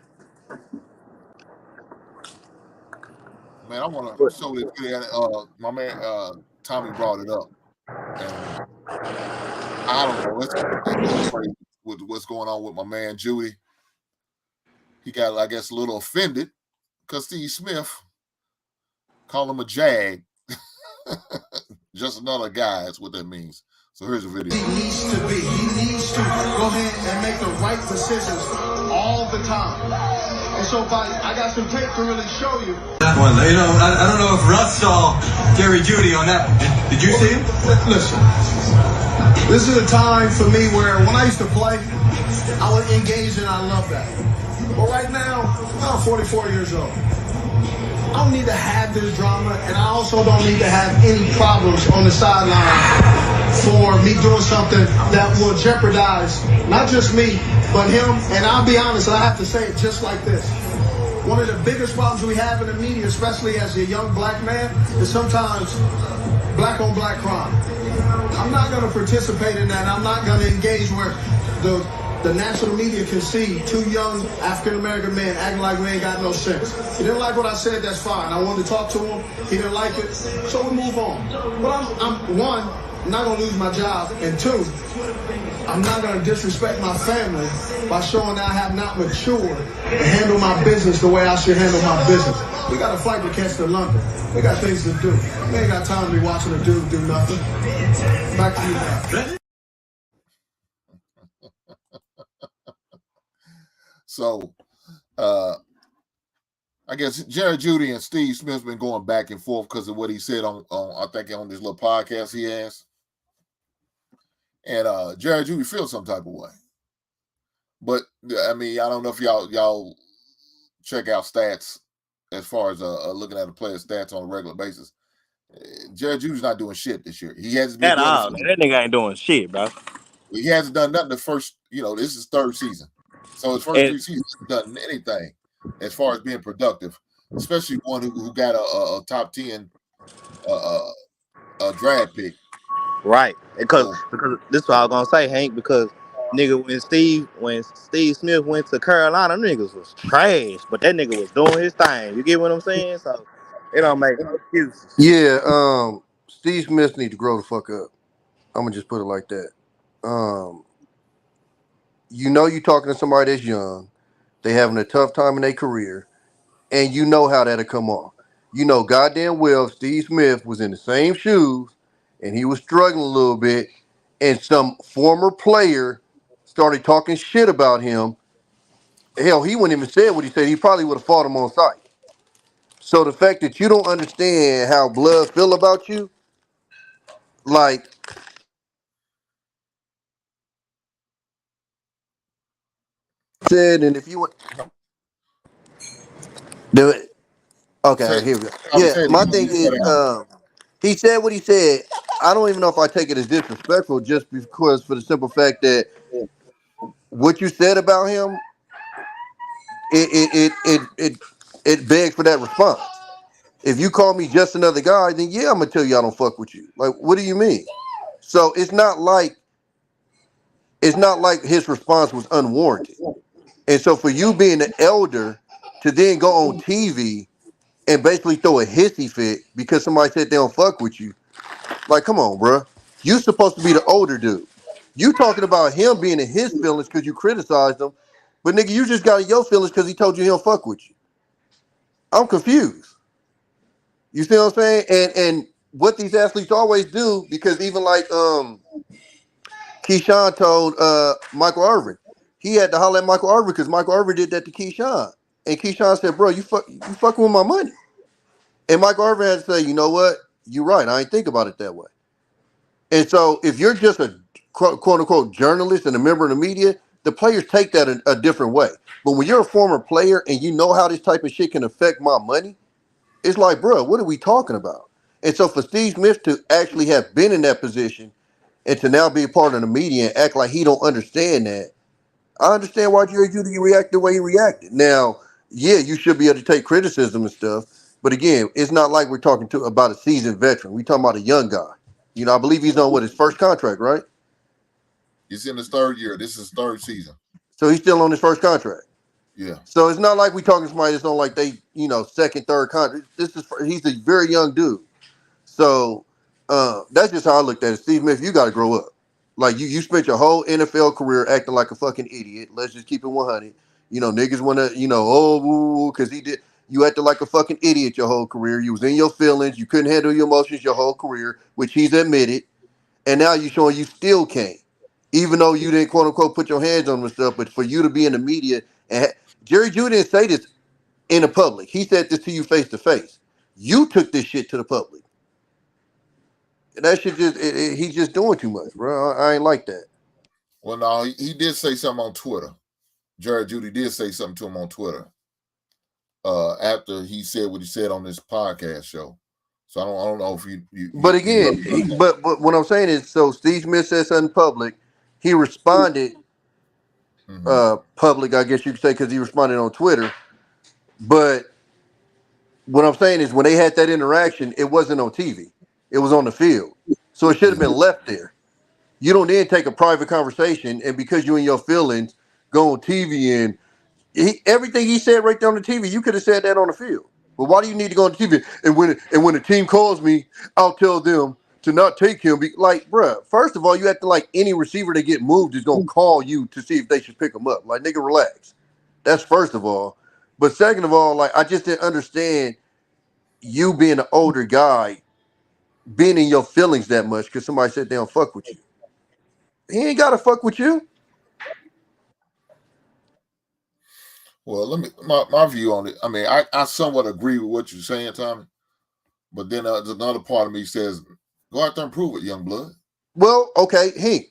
Man, I want to show this video. My man Tommy brought it up, and I don't know. It's crazy with what's going on with my man Judy. He got, I guess, a little offended because Steve Smith called him a jag. Just another guy. That's what that means. So here's a video. He needs to go ahead and make the right decisions all the time. And so I got some tape to really show you. That one, you know, I don't know if Russ saw Jerry Jeudy on that one. Did you see him? Listen, this is a time for me where when I used to play, I would engage and I love that. But right now, I'm 44 years old. I don't need to have this drama, and I also don't need to have any problems on the sideline for me doing something that will jeopardize not just me, but him. And I'll be honest, I have to say it just like this. One of the biggest problems we have in the media, especially as a young black man, is sometimes black on black crime. I'm not going to participate in that. I'm not going to engage where the national media can see two young African-American men acting like we ain't got no sense. He didn't like what I said, that's fine. I wanted to talk to him. He didn't like it, so we move on. But I'm one, I'm not going to lose my job. And two, I'm not going to disrespect my family by showing that I have not matured and handle my business the way I should handle my business. We got a flight to catch to London. We got things to do. We ain't got time to be watching a dude do nothing. Back to you, guys. So, I guess Jerry Jeudy and Steve Smith been going back and forth because of what he said on I think on this little podcast he has. And Jerry Jeudy feels some type of way. But I mean, I don't know if y'all check out stats as far as looking at a player's stats on a regular basis. Jerry Jeudy's not doing shit this year. He hasn't been at all. That nigga ain't doing shit, bro. He hasn't done nothing the first, this is third season. So his first And 3 seasons hasn't done anything as far as being productive, especially one who got a top 10 uh, draft pick. Right. Because So this is what I was gonna say, Hank, because nigga when Steve Smith went to Carolina, them niggas was trash. But that nigga was doing his thing. You get what I'm saying? So it don't make no excuses. Yeah, Steve Smith need to grow the fuck up. I'm gonna just put it like that. Um, you talking to somebody that's young, they having a tough time in their career, and you know how that'll come off. You know goddamn well Steve Smith was in the same shoes, and he was struggling a little bit, and some former player started talking shit about him. Hell, he wouldn't even say what he said. He probably would have fought him on sight. So the fact that you don't understand how blood feel about you, like said, and if you want do it, okay, all say, right, here we go. I would Yeah, say it my again. thing You is, cut out. he said what he said. I don't even know if I take it as disrespectful, just because for the simple fact that what you said about him, it begs for that response. If you call me just another guy, then yeah, I'm gonna tell you I don't fuck with you. Like, what do you mean? So it's not like his response was unwarranted. And so for you being the elder to then go on TV and basically throw a hissy fit because somebody said they don't fuck with you, like, come on, bruh. You supposed to be the older dude. You talking about him being in his feelings because you criticized him, but nigga, you just got in your feelings because he told you he don't fuck with you. I'm confused. You see what I'm saying? And what these athletes always do, because even like Keyshawn told Michael Irvin, he had to holler at Michael Irvin because Michael Irvin did that to Keyshawn. And Keyshawn said, bro, you fucking with my money. And Michael Irvin had to say, you know what? You're right. I ain't think about it that way. And so if you're just a quote unquote journalist and a member of the media, the players take that a different way. But when you're a former player and you know how this type of shit can affect my money, it's like, bro, what are we talking about? And so for Steve Smith to actually have been in that position and to now be a part of the media and act like he don't understand that, I understand why Jerry Judy reacted the way he reacted. Now, yeah, you should be able to take criticism and stuff, but again, it's not like we're talking to about a seasoned veteran. We're talking about a young guy. I believe he's on his first contract, right? He's in his third year. This is his third season. So he's still on his first contract. Yeah. So it's not like we talking to somebody that's on like second, third contract. He's a very young dude. So that's just how I looked at it. Steve Smith, you got to grow up. Like you spent your whole NFL career acting like a fucking idiot. Let's just keep it 100. Niggas want to, because he did. You acted like a fucking idiot your whole career. You was in your feelings. You couldn't handle your emotions your whole career, which he's admitted. And now you showing you still can't, even though you didn't quote unquote put your hands on him and stuff. But for you to be in the media and Jerry Judy didn't say this in the public. He said this to you face to face. You took this shit to the public. That shit he's just doing too much, bro. I ain't like that. Well, no, he did say something on Twitter. Jared Judy did say something to him on Twitter after he said what he said on this podcast show. So I don't know if you But again, but what I'm saying is, so Steve Smith said something public. He responded public, I guess you could say, because he responded on Twitter. But what I'm saying is, when they had that interaction, it wasn't on TV. It was on the field. So it should have been left there. You don't then take a private conversation and because you in your feelings, go on TV and everything he said right there on the TV, you could have said that on the field. But why do you need to go on the TV? And when the team calls me, I'll tell them to not take him. Like, bruh, first of all, you acting like any receiver that get moved is gonna call you to see if they should pick him up. Like, nigga, relax. That's first of all. But second of all, like, I just didn't understand you being an older guy being in your feelings that much because somebody said they don't fuck with you. He ain't gotta fuck with you. Well, let me my view on it. I mean, I somewhat agree with what you're saying, Tommy. But then there's another part of me says, go out there and prove it, young blood. Well, okay, Hank,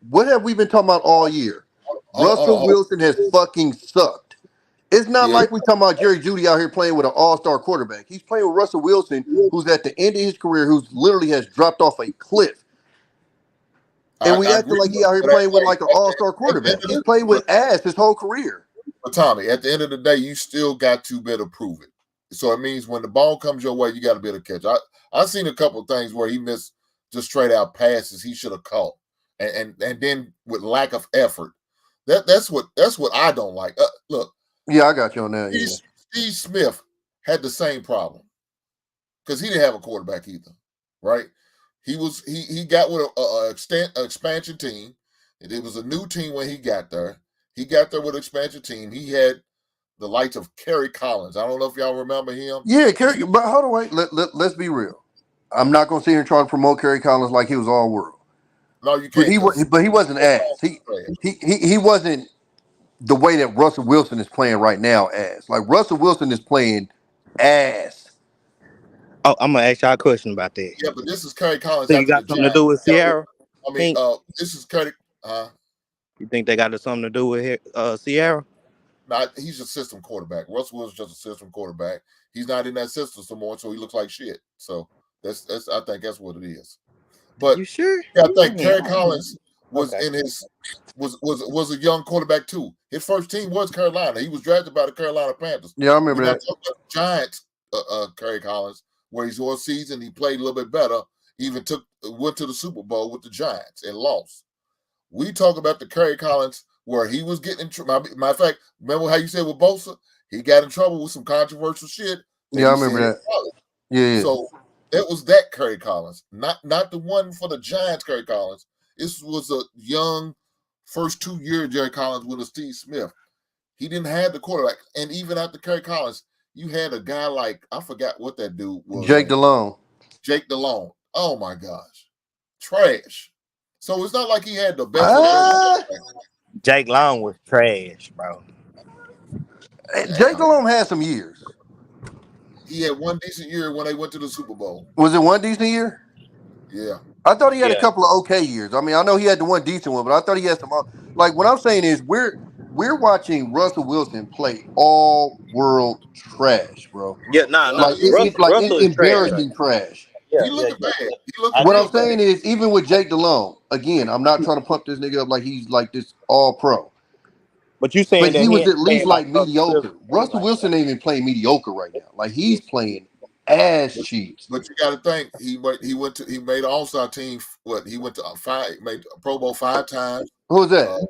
what have we been talking about all year? Russell Wilson has fucking sucked. It's not like we talking about Jerry Judy out here playing with an all-star quarterback. He's playing with Russell Wilson, who's at the end of his career, who's literally has dropped off a cliff. And we I acted agree. like he out here But playing with like an all-star at the end quarterback. of He's the, played but, with ass his whole career. but Tommy, at the end of the day, you still got to be able to prove it. So it means when the ball comes your way, you got to be able to catch. I've seen a couple of things where he missed just straight out passes he should have caught, and then with lack of effort. That's what I don't like. Look, Yeah, I got you on that. Yeah. Steve Smith had the same problem because he didn't have a quarterback either, right? He got with a expansion team. It was a new team when he got there. He got there with an expansion team. He had the likes of Kerry Collins. I don't know if y'all remember him. Yeah, Kerry, but hold on, wait. Let's be real. I'm not gonna sit here and try to promote Kerry Collins like he was all world. No, you But can't because he wasn't ass. He wasn't the way that Russell Wilson is playing right now ass. Like Russell Wilson is playing ass. Oh, I'm gonna ask y'all a question about that. yeah, but this is Kerry Collins Think you after the got something to Giants. do with Sierra? I mean, Think this is Kerry. you think they got something to do with Sierra? Not he's a system quarterback. Russell Wilson's just a system quarterback. He's not in that system some more, so he looks like shit. So that's I think that's what it is. But You sure? yeah, I think Kerry Collins was Okay. in his was a young quarterback too. His first team was Carolina. He was drafted by the Carolina Panthers. Yeah, I remember We're not that. talking about the Giants, Kerry Collins, where he's all season. He played a little bit better. He even went to the Super Bowl with the Giants and lost. We talk about the Kerry Collins where he was getting in trouble. Matter of fact, remember how you said with Bosa? He got in trouble with some controversial shit that Yeah, I he remember said. that. Yeah. So it was that Kerry Collins, not the one for the Giants, Kerry Collins. This was a young first 2 year Jerry Collins with a Steve Smith. He didn't have the quarterback. And even after Kerry Collins, you had a guy like, I forgot what that dude was. Jake Delhomme. Jake Delhomme. Oh my gosh. Trash. So it's not like he had the best Jake Long was trash, bro. Jake Delhomme had some years. He had one decent year when they went to the Super Bowl. Was it one decent year? Yeah. I thought he had a couple of okay years. I mean, I know he had the one decent one, but I thought he had some. Like what I'm saying is, we're watching Russell Wilson play all world trash, bro. Yeah, nah. Like, Russell is trash. embarrassing trash. He looked bad. He looked What real I'm saying is, even with Jake Delhomme, again, I'm not trying to pump this nigga up like he's like this all pro. But you saying But that he was ain't at least playing like Russell mediocre. Russell Wilson ain't even playing mediocre right now. Like he's playing ass cheeks. But you got to think he made an All-Star team. What he went to made a Pro Bowl 5 times. Who was that?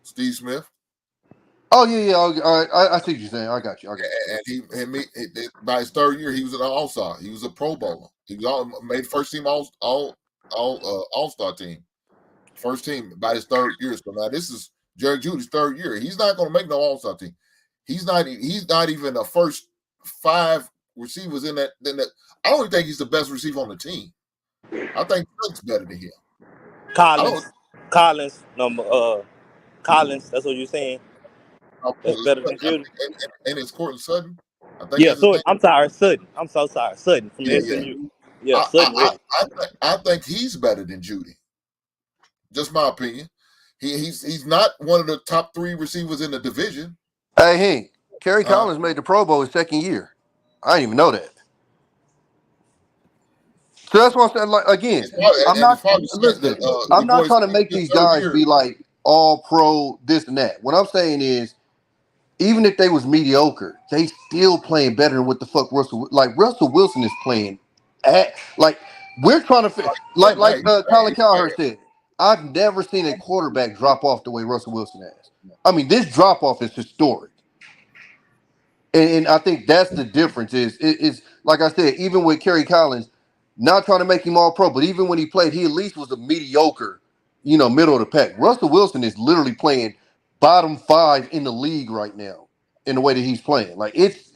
Steve Smith. Oh yeah. All right. I see what you're saying. I got you. And by his third year, he was an All-Star. He was a Pro Bowler. He was made first team All-Star team. First team by his third year. So now this is Jerry Jeudy's third year. He's not going to make no All-Star team. He's not even the first 5 receivers in that. I don't think he's the best receiver on the team. I think Cook's better than him. Collins. That's what you're saying. That's better than Judy. And it's Courtland Sutton. I think Yeah, so I'm sorry, Sutton. I'm so sorry, Sutton from SMU. Yeah, Sutton. I think he's better than Judy. Just my opinion. He's not one of the top 3 receivers in the division. Hey, Kerry Collins made the Pro Bowl his second year. I didn't even know that. So that's what I'm saying. Like again, I'm not trying to make these guys be like all pro this and that. What I'm saying is, even if they was mediocre, they still playing better than what the fuck Russell Wilson is playing at. Like we're trying to like Colin Cowherd said. I've never seen a quarterback drop off the way Russell Wilson has. I mean, this drop off is historic. And I think that's the difference. Is like I said, even with Kerry Collins, not trying to make him all pro, but even when he played, he at least was a mediocre, middle of the pack. Russell Wilson is literally playing bottom 5 in the league right now in the way that he's playing. Like it's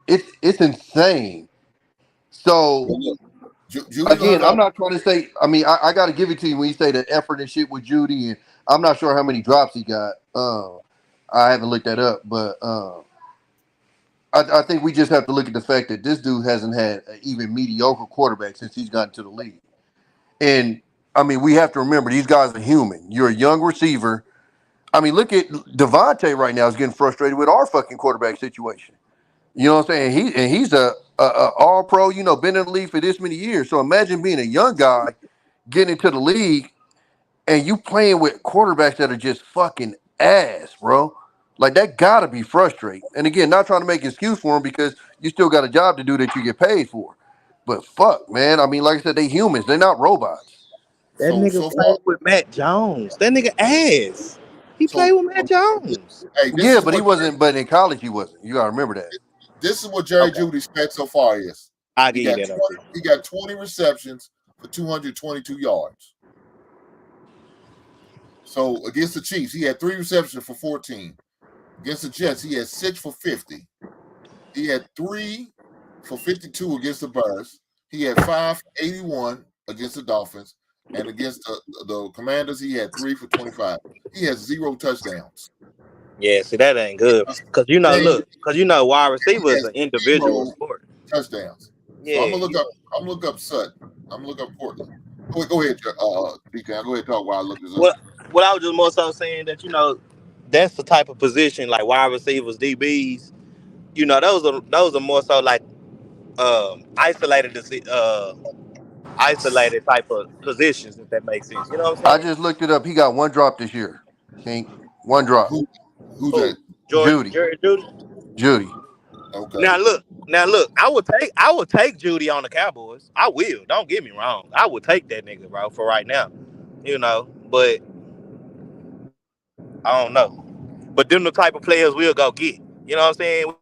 insane. So again, I'm not trying to say. I mean, I got to give it to you when you say the effort and shit with Judy, and I'm not sure how many drops he got. I haven't looked that up, but. I think we just have to look at the fact that this dude hasn't had an even mediocre quarterback since he's gotten to the league. And, I mean, we have to remember, these guys are human. You're a young receiver. I mean, look at Devontae right now is getting frustrated with our fucking quarterback situation. You know what I'm saying? He's a all-pro, been in the league for this many years. So imagine being a young guy getting into the league and you playing with quarterbacks that are just fucking ass, bro. Like that gotta be frustrating. And again, not trying to make an excuse for him because you still got a job to do that you get paid for. But fuck, man. I mean, like I said, they humans. They're not robots. That So nigga so played far, with Matt Jones. That nigga ass. He played so with Matt Jones. hey, this Yeah, is but he what wasn't. But in college, he wasn't. You gotta remember that. Jerry Okay, Judy's stats so far is. I'll He give you got that. 20, Okay. he got 20 receptions for 222 yards. So against the Chiefs, he had 3 receptions for 14. Against the Jets, he had 6 for 50. He had 3 for 52 against the Bears. He had 5 for 81 against the Dolphins. And against the Commanders, he had 3 for 25. He has 0 touchdowns. Yeah, see that ain't good. Cause And wide he receiver is has an individual 0 sport. touchdowns. So Yeah, I'm gonna look up Sutton. I'm gonna look up Portland. Go ahead, DK. Go ahead and talk while I look this up. what I was just more so saying that that's the type of position like wide receivers, DBs. Those are more so like isolated type of positions, if that makes sense. You know what I'm I saying? just looked it up. He got one drop this year. King, one drop. Who who's that? Who? George Judy. Jerry Judy. Judy. Okay. Now look, I would take Judy on the Cowboys. I will. Don't get me wrong. I would take that nigga, bro, for right now. But I don't know. But them the type of players we'll go get. You know what I'm saying?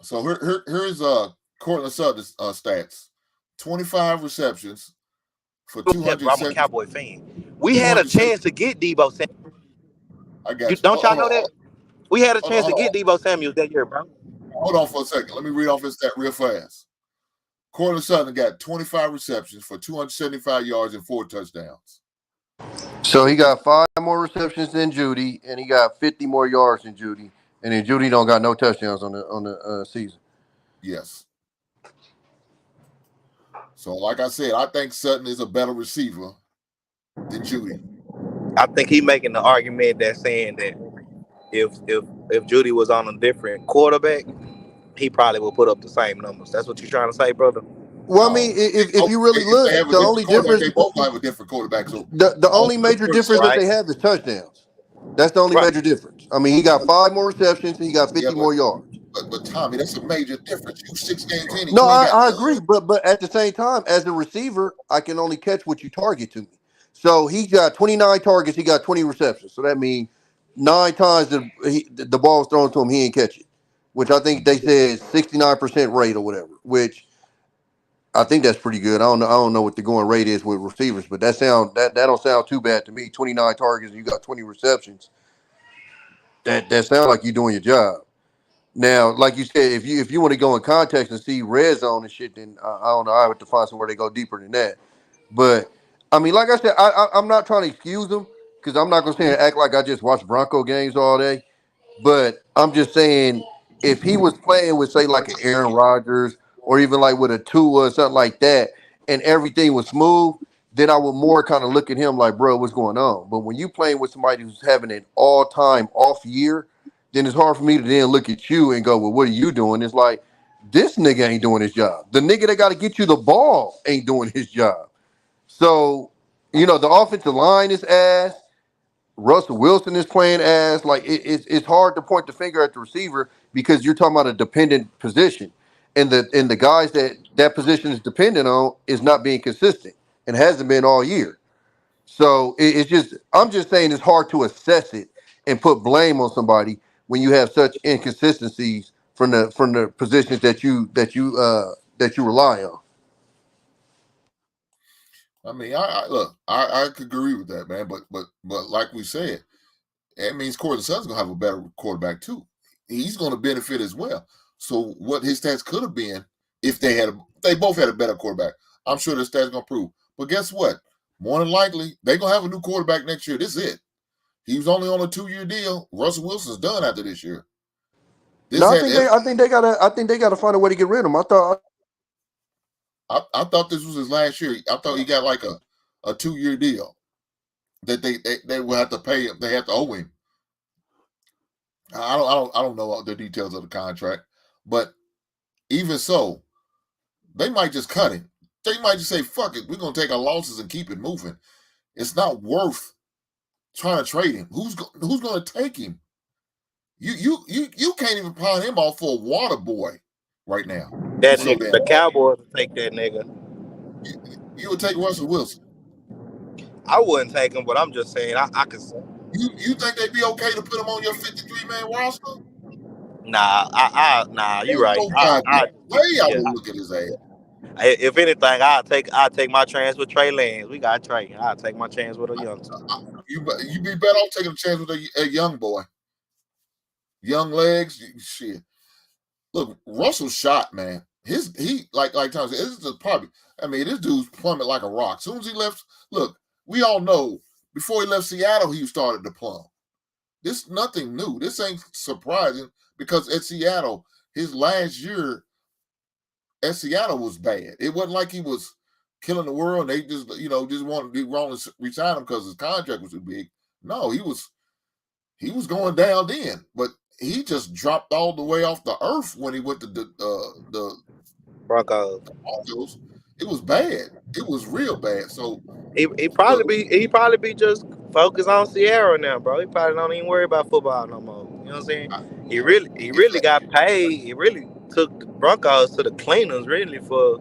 So here's Cortland Sutton's stats. 25 receptions for I'm a 207 Cowboy fan. We had a 207. chance to get Debo Samuel. I got you. Don't y'all know that? We had a Hold on, chance to get Debo Samuel that year, bro. hold on for a second. Let me read off his stat real fast. Cortland Sutton got 25 receptions for 275 yards and 4 touchdowns. So he got 5 more receptions than Judy, and he got 50 more yards than Judy. And then Judy don't got no touchdowns on the season. Yes. So, like I said, I think Sutton is a better receiver than Judy. I think he making the argument that saying that if Judy was on a different quarterback, he probably would put up the same numbers. That's what you're trying to say, brother? Well, I mean, if you really If they look, have a the different only quarterback, difference, they both have a different quarterback. So, the only major difference that Right. they have is touchdowns. That's the only Right. major difference. I mean, he got 5 more receptions and he got yeah, 50 more yards. but Tommy, that's a major difference. You 6 games in and No, you ain't got I none. agree, but at the same time, as a receiver, I can only catch what you target to me. So he got 29 targets, he got 20 receptions. So that means 9 times the ball was thrown to him, he ain't catch it, which I think they said 69% rate or whatever. Which I think that's pretty good. I don't know what the going rate is with receivers, but that don't sound too bad to me. 29 targets, and you got 20 receptions. That sounds like you're doing your job. Now, like you said, if you want to go in context and see red zone and shit, then I don't know. I have to find somewhere they go deeper than that. But I mean, like I said, I'm not trying to excuse them because I'm not gonna say and act like I just watch Bronco games all day. But I'm just saying, if he was playing with, say, like an Aaron Rodgers or even like with a Tua or something like that, and everything was smooth, then I would more kind of look at him like, bro, what's going on? But when you playing with somebody who's having an all-time off year, then it's hard for me to then look at you and go, well, what are you doing? It's like, this nigga ain't doing his job. The nigga that got to get you the ball ain't doing his job. So, the offensive line is ass. Russell Wilson is playing ass. Like it's hard to point the finger at the receiver because you're talking about a dependent position, and the guys that position is dependent on is not being consistent and hasn't been all year. So it's just I'm just saying it's hard to assess it and put blame on somebody when you have such inconsistencies from the positions that you rely on. I mean, I look, I could agree with that, man. But like we said, that means Cortland Sutton's gonna have a better quarterback too. He's gonna benefit as well. So what his stats could have been if they both had a better quarterback, I'm sure the stats gonna prove. But guess what? More than likely, they're gonna have a new quarterback next year. This is it. He was only on a 2-year deal. Russell Wilson's done after this year. This No, had I think they gotta find a way to get rid of him. I thought this was his last year. I thought he got like a 2-year deal that they will have to pay him. They have to owe him. I don't know all the details of the contract, but even so, they might just cut him. They might just say, "Fuck it, we're gonna take our losses and keep it moving." It's not worth trying to trade him. Who's going to take him? You can't even pawn him off for a water boy right now. That He's so nigga, damn. the Cowboys will take that nigga. You would take Russell Wilson. I wouldn't take him, but I'm just saying I could. You think they'd be okay to put him on your 53-man roster? Nah. You Ain't right. no goddamn way I Yeah. would look at his ass. If anything, I'll take my chance with Trey Lance. We got Trey. I'll take my chance with a youngster. You be better off taking a chance with a young boy. Young legs, shit. Look, Russell shot, man. He like Tom said, this is probably. I mean, this dude's plummet like a rock. As soon as he left, look, we all know before he left Seattle, he started to plumb. This nothing new. This ain't surprising because at Seattle, his last year at Seattle was bad. It wasn't like he was killing the world. And they just wanted to wrong to resign him because his contract was too big. No, he was going down then, but he just dropped all the way off the earth when he went to the Broncos. It was bad. It was real bad. So He probably be just focused on Sierra now, bro. He probably don't even worry about football no more. You know what I'm saying? He really got paid. He really took the Broncos to the cleaners really for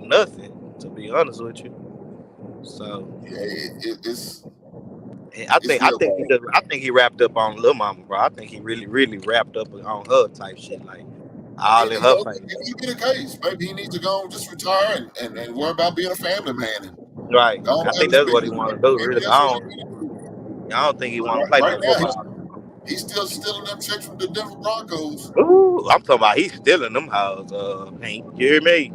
nothing. To be honest with you. So yeah, it's I think he wrapped up on Lil Mama, bro. I think he really wrapped up on her type shit, like all in her face. If you be the case, maybe he needs to go and just retire and worry about being a family man and Right. go I have think his that's what he business. want to do. Maybe Really, that's what he need to do. I don't think he But want to play right no now, football. he's still stealing them checks from the Denver Broncos. Ooh, I'm talking about he's stealing them hoes. Hank, you hear me?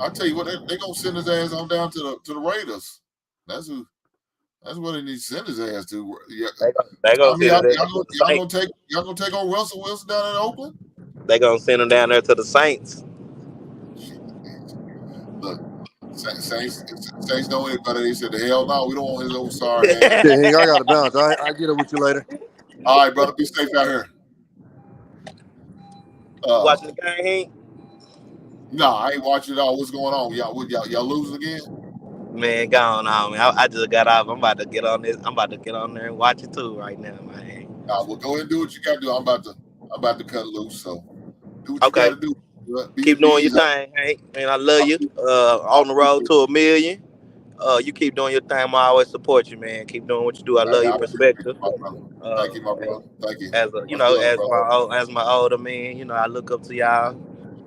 I tell you what, they gonna send his ass on down to the Raiders. That's what they need to send his ass to. Yeah. They gonna I mean, send him down y'all to the Saints. gonna take on Russell Wilson down in Oakland? They gonna send him down there to the Saints. Look, Saints know anybody. They said, the hell no, we don't want his old sorry ass. Yeah, Hank, I got to bounce. I get it with you later. All right, brother, be safe out here. Watching the game, Hank? No, I ain't watching it all. What's going on? Y'all losing again? Man, going on, man. I just got off. I'm about to get on this. I'm about to get on there and watch it too right now, man. Well, go ahead and do what you got to do. I'm about to cut loose. So do what you Okay. got to do. Keep doing your thing, Hank. Man, I love you. On the road to 1 million. You keep doing your thing. I always support you, man. Keep doing what you do. I love your perspective. Thank you, my brother. Thank you. As my older man, I look up to y'all.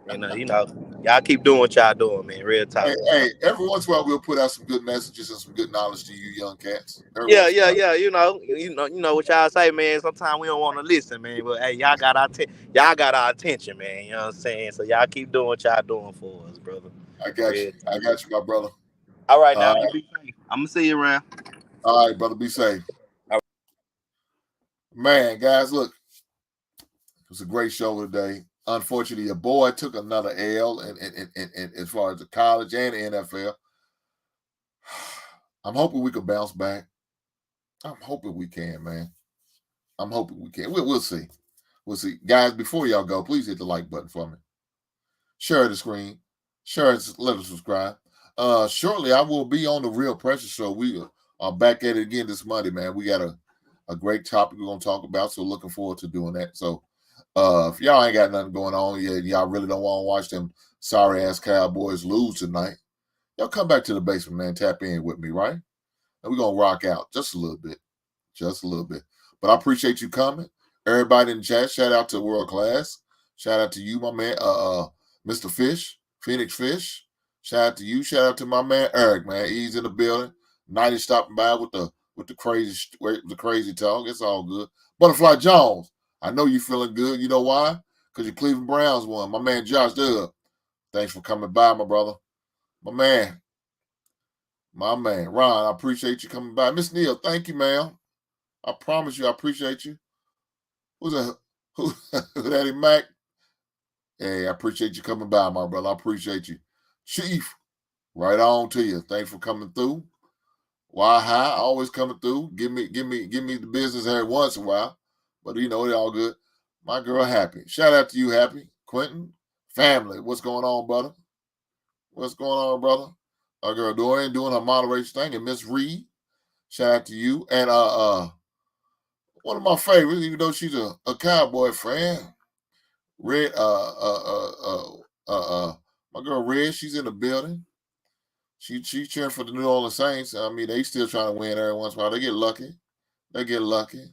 And y'all keep doing what y'all doing, man. Real talk. Hey, every once in a while we'll put out some good messages and some good knowledge to you young cats. Yeah. You know what y'all say, man. Sometimes we don't want to listen, man. But hey, y'all got our attention, man. You know what I'm saying? So y'all keep doing what y'all doing for us, brother. I got you, my brother. All right, now you be safe. I'm gonna see you around. All right, brother, be safe. Man, guys, look, it was a great show today. Unfortunately, your boy took another L in as far as the college and the NFL. I'm hoping we can bounce back. I'm hoping we can, man. I'm hoping we can. We'll see. We'll see. Guys, before y'all go, please hit the like button for me. Share the screen. Share it. Let us subscribe. Shortly, I will be on the Real Pressure Show. We are back at it again this Monday, man. We got a great topic we're going to talk about, so looking forward to doing that. So if y'all ain't got nothing going on, y'all really don't want to watch them sorry-ass Cowboys lose tonight, y'all come back to the basement, man. Tap in with me, right? And we're going to rock out just a little bit. Just a little bit. But I appreciate you coming. Everybody in the chat, shout out to World Class. Shout out to you, my man, Mr. Fish, Phoenix Fish. Shout out to you. Shout out to my man Eric, man. He's in the building. Night is stopping by with the crazy talk. It's all good. Butterfly Jones, I know you feeling good. You know why? Because your Cleveland Browns won. My man Josh Dub, thanks for coming by, my brother. My man Ron, I appreciate you coming by. Miss Neal, thank you, man. I promise you, I appreciate you. Who's that? Who that? Mac? Hey, I appreciate you coming by, my brother. I appreciate you. Chief, right on to you. Thanks for coming through. Why high? Always coming through. Give me the business every once in a while. But it's all good. My girl Happy. Shout out to you, Happy. Quentin. Family. What's going on, brother? What's going on, brother? Our girl Dorian doing her moderation thing. And Miss Reed. Shout out to you. And one of my favorites, even though she's a Cowboy fan, Red, my girl Red, she's in the building. She cheering for the New Orleans Saints. I mean, they still trying to win every once in a while. They get lucky.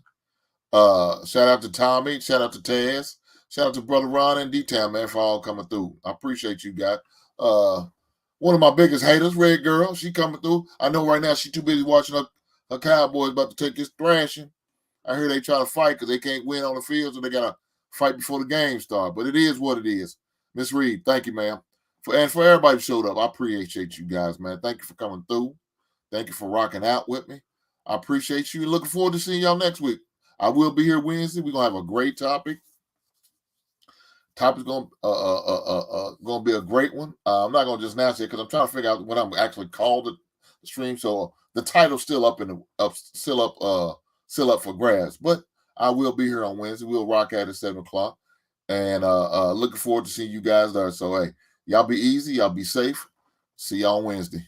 Shout out to Tommy. Shout out to Taz. Shout out to Brother Ron and D-Town, man, for all coming through. I appreciate you guys. One of my biggest haters, Red Girl, she coming through. I know right now she too busy watching her Cowboys about to take this thrashing. I hear they try to fight because they can't win on the field, so they got to fight before the game starts. But it is what it is. Miss Reed, thank you, ma'am. And for everybody who showed up, I appreciate you guys, man. Thank you for coming through. Thank you for rocking out with me. I appreciate you. Looking forward to seeing y'all next week. I will be here Wednesday. We're going to have a great topic. Topic's going to be a great one. I'm not going to just announce it because I'm trying to figure out what I'm actually called the stream. So the title's still up for grabs. But I will be here on Wednesday. We'll rock out at 7 o'clock. And looking forward to seeing you guys there. So, hey, y'all be easy. Y'all be safe. See y'all on Wednesday.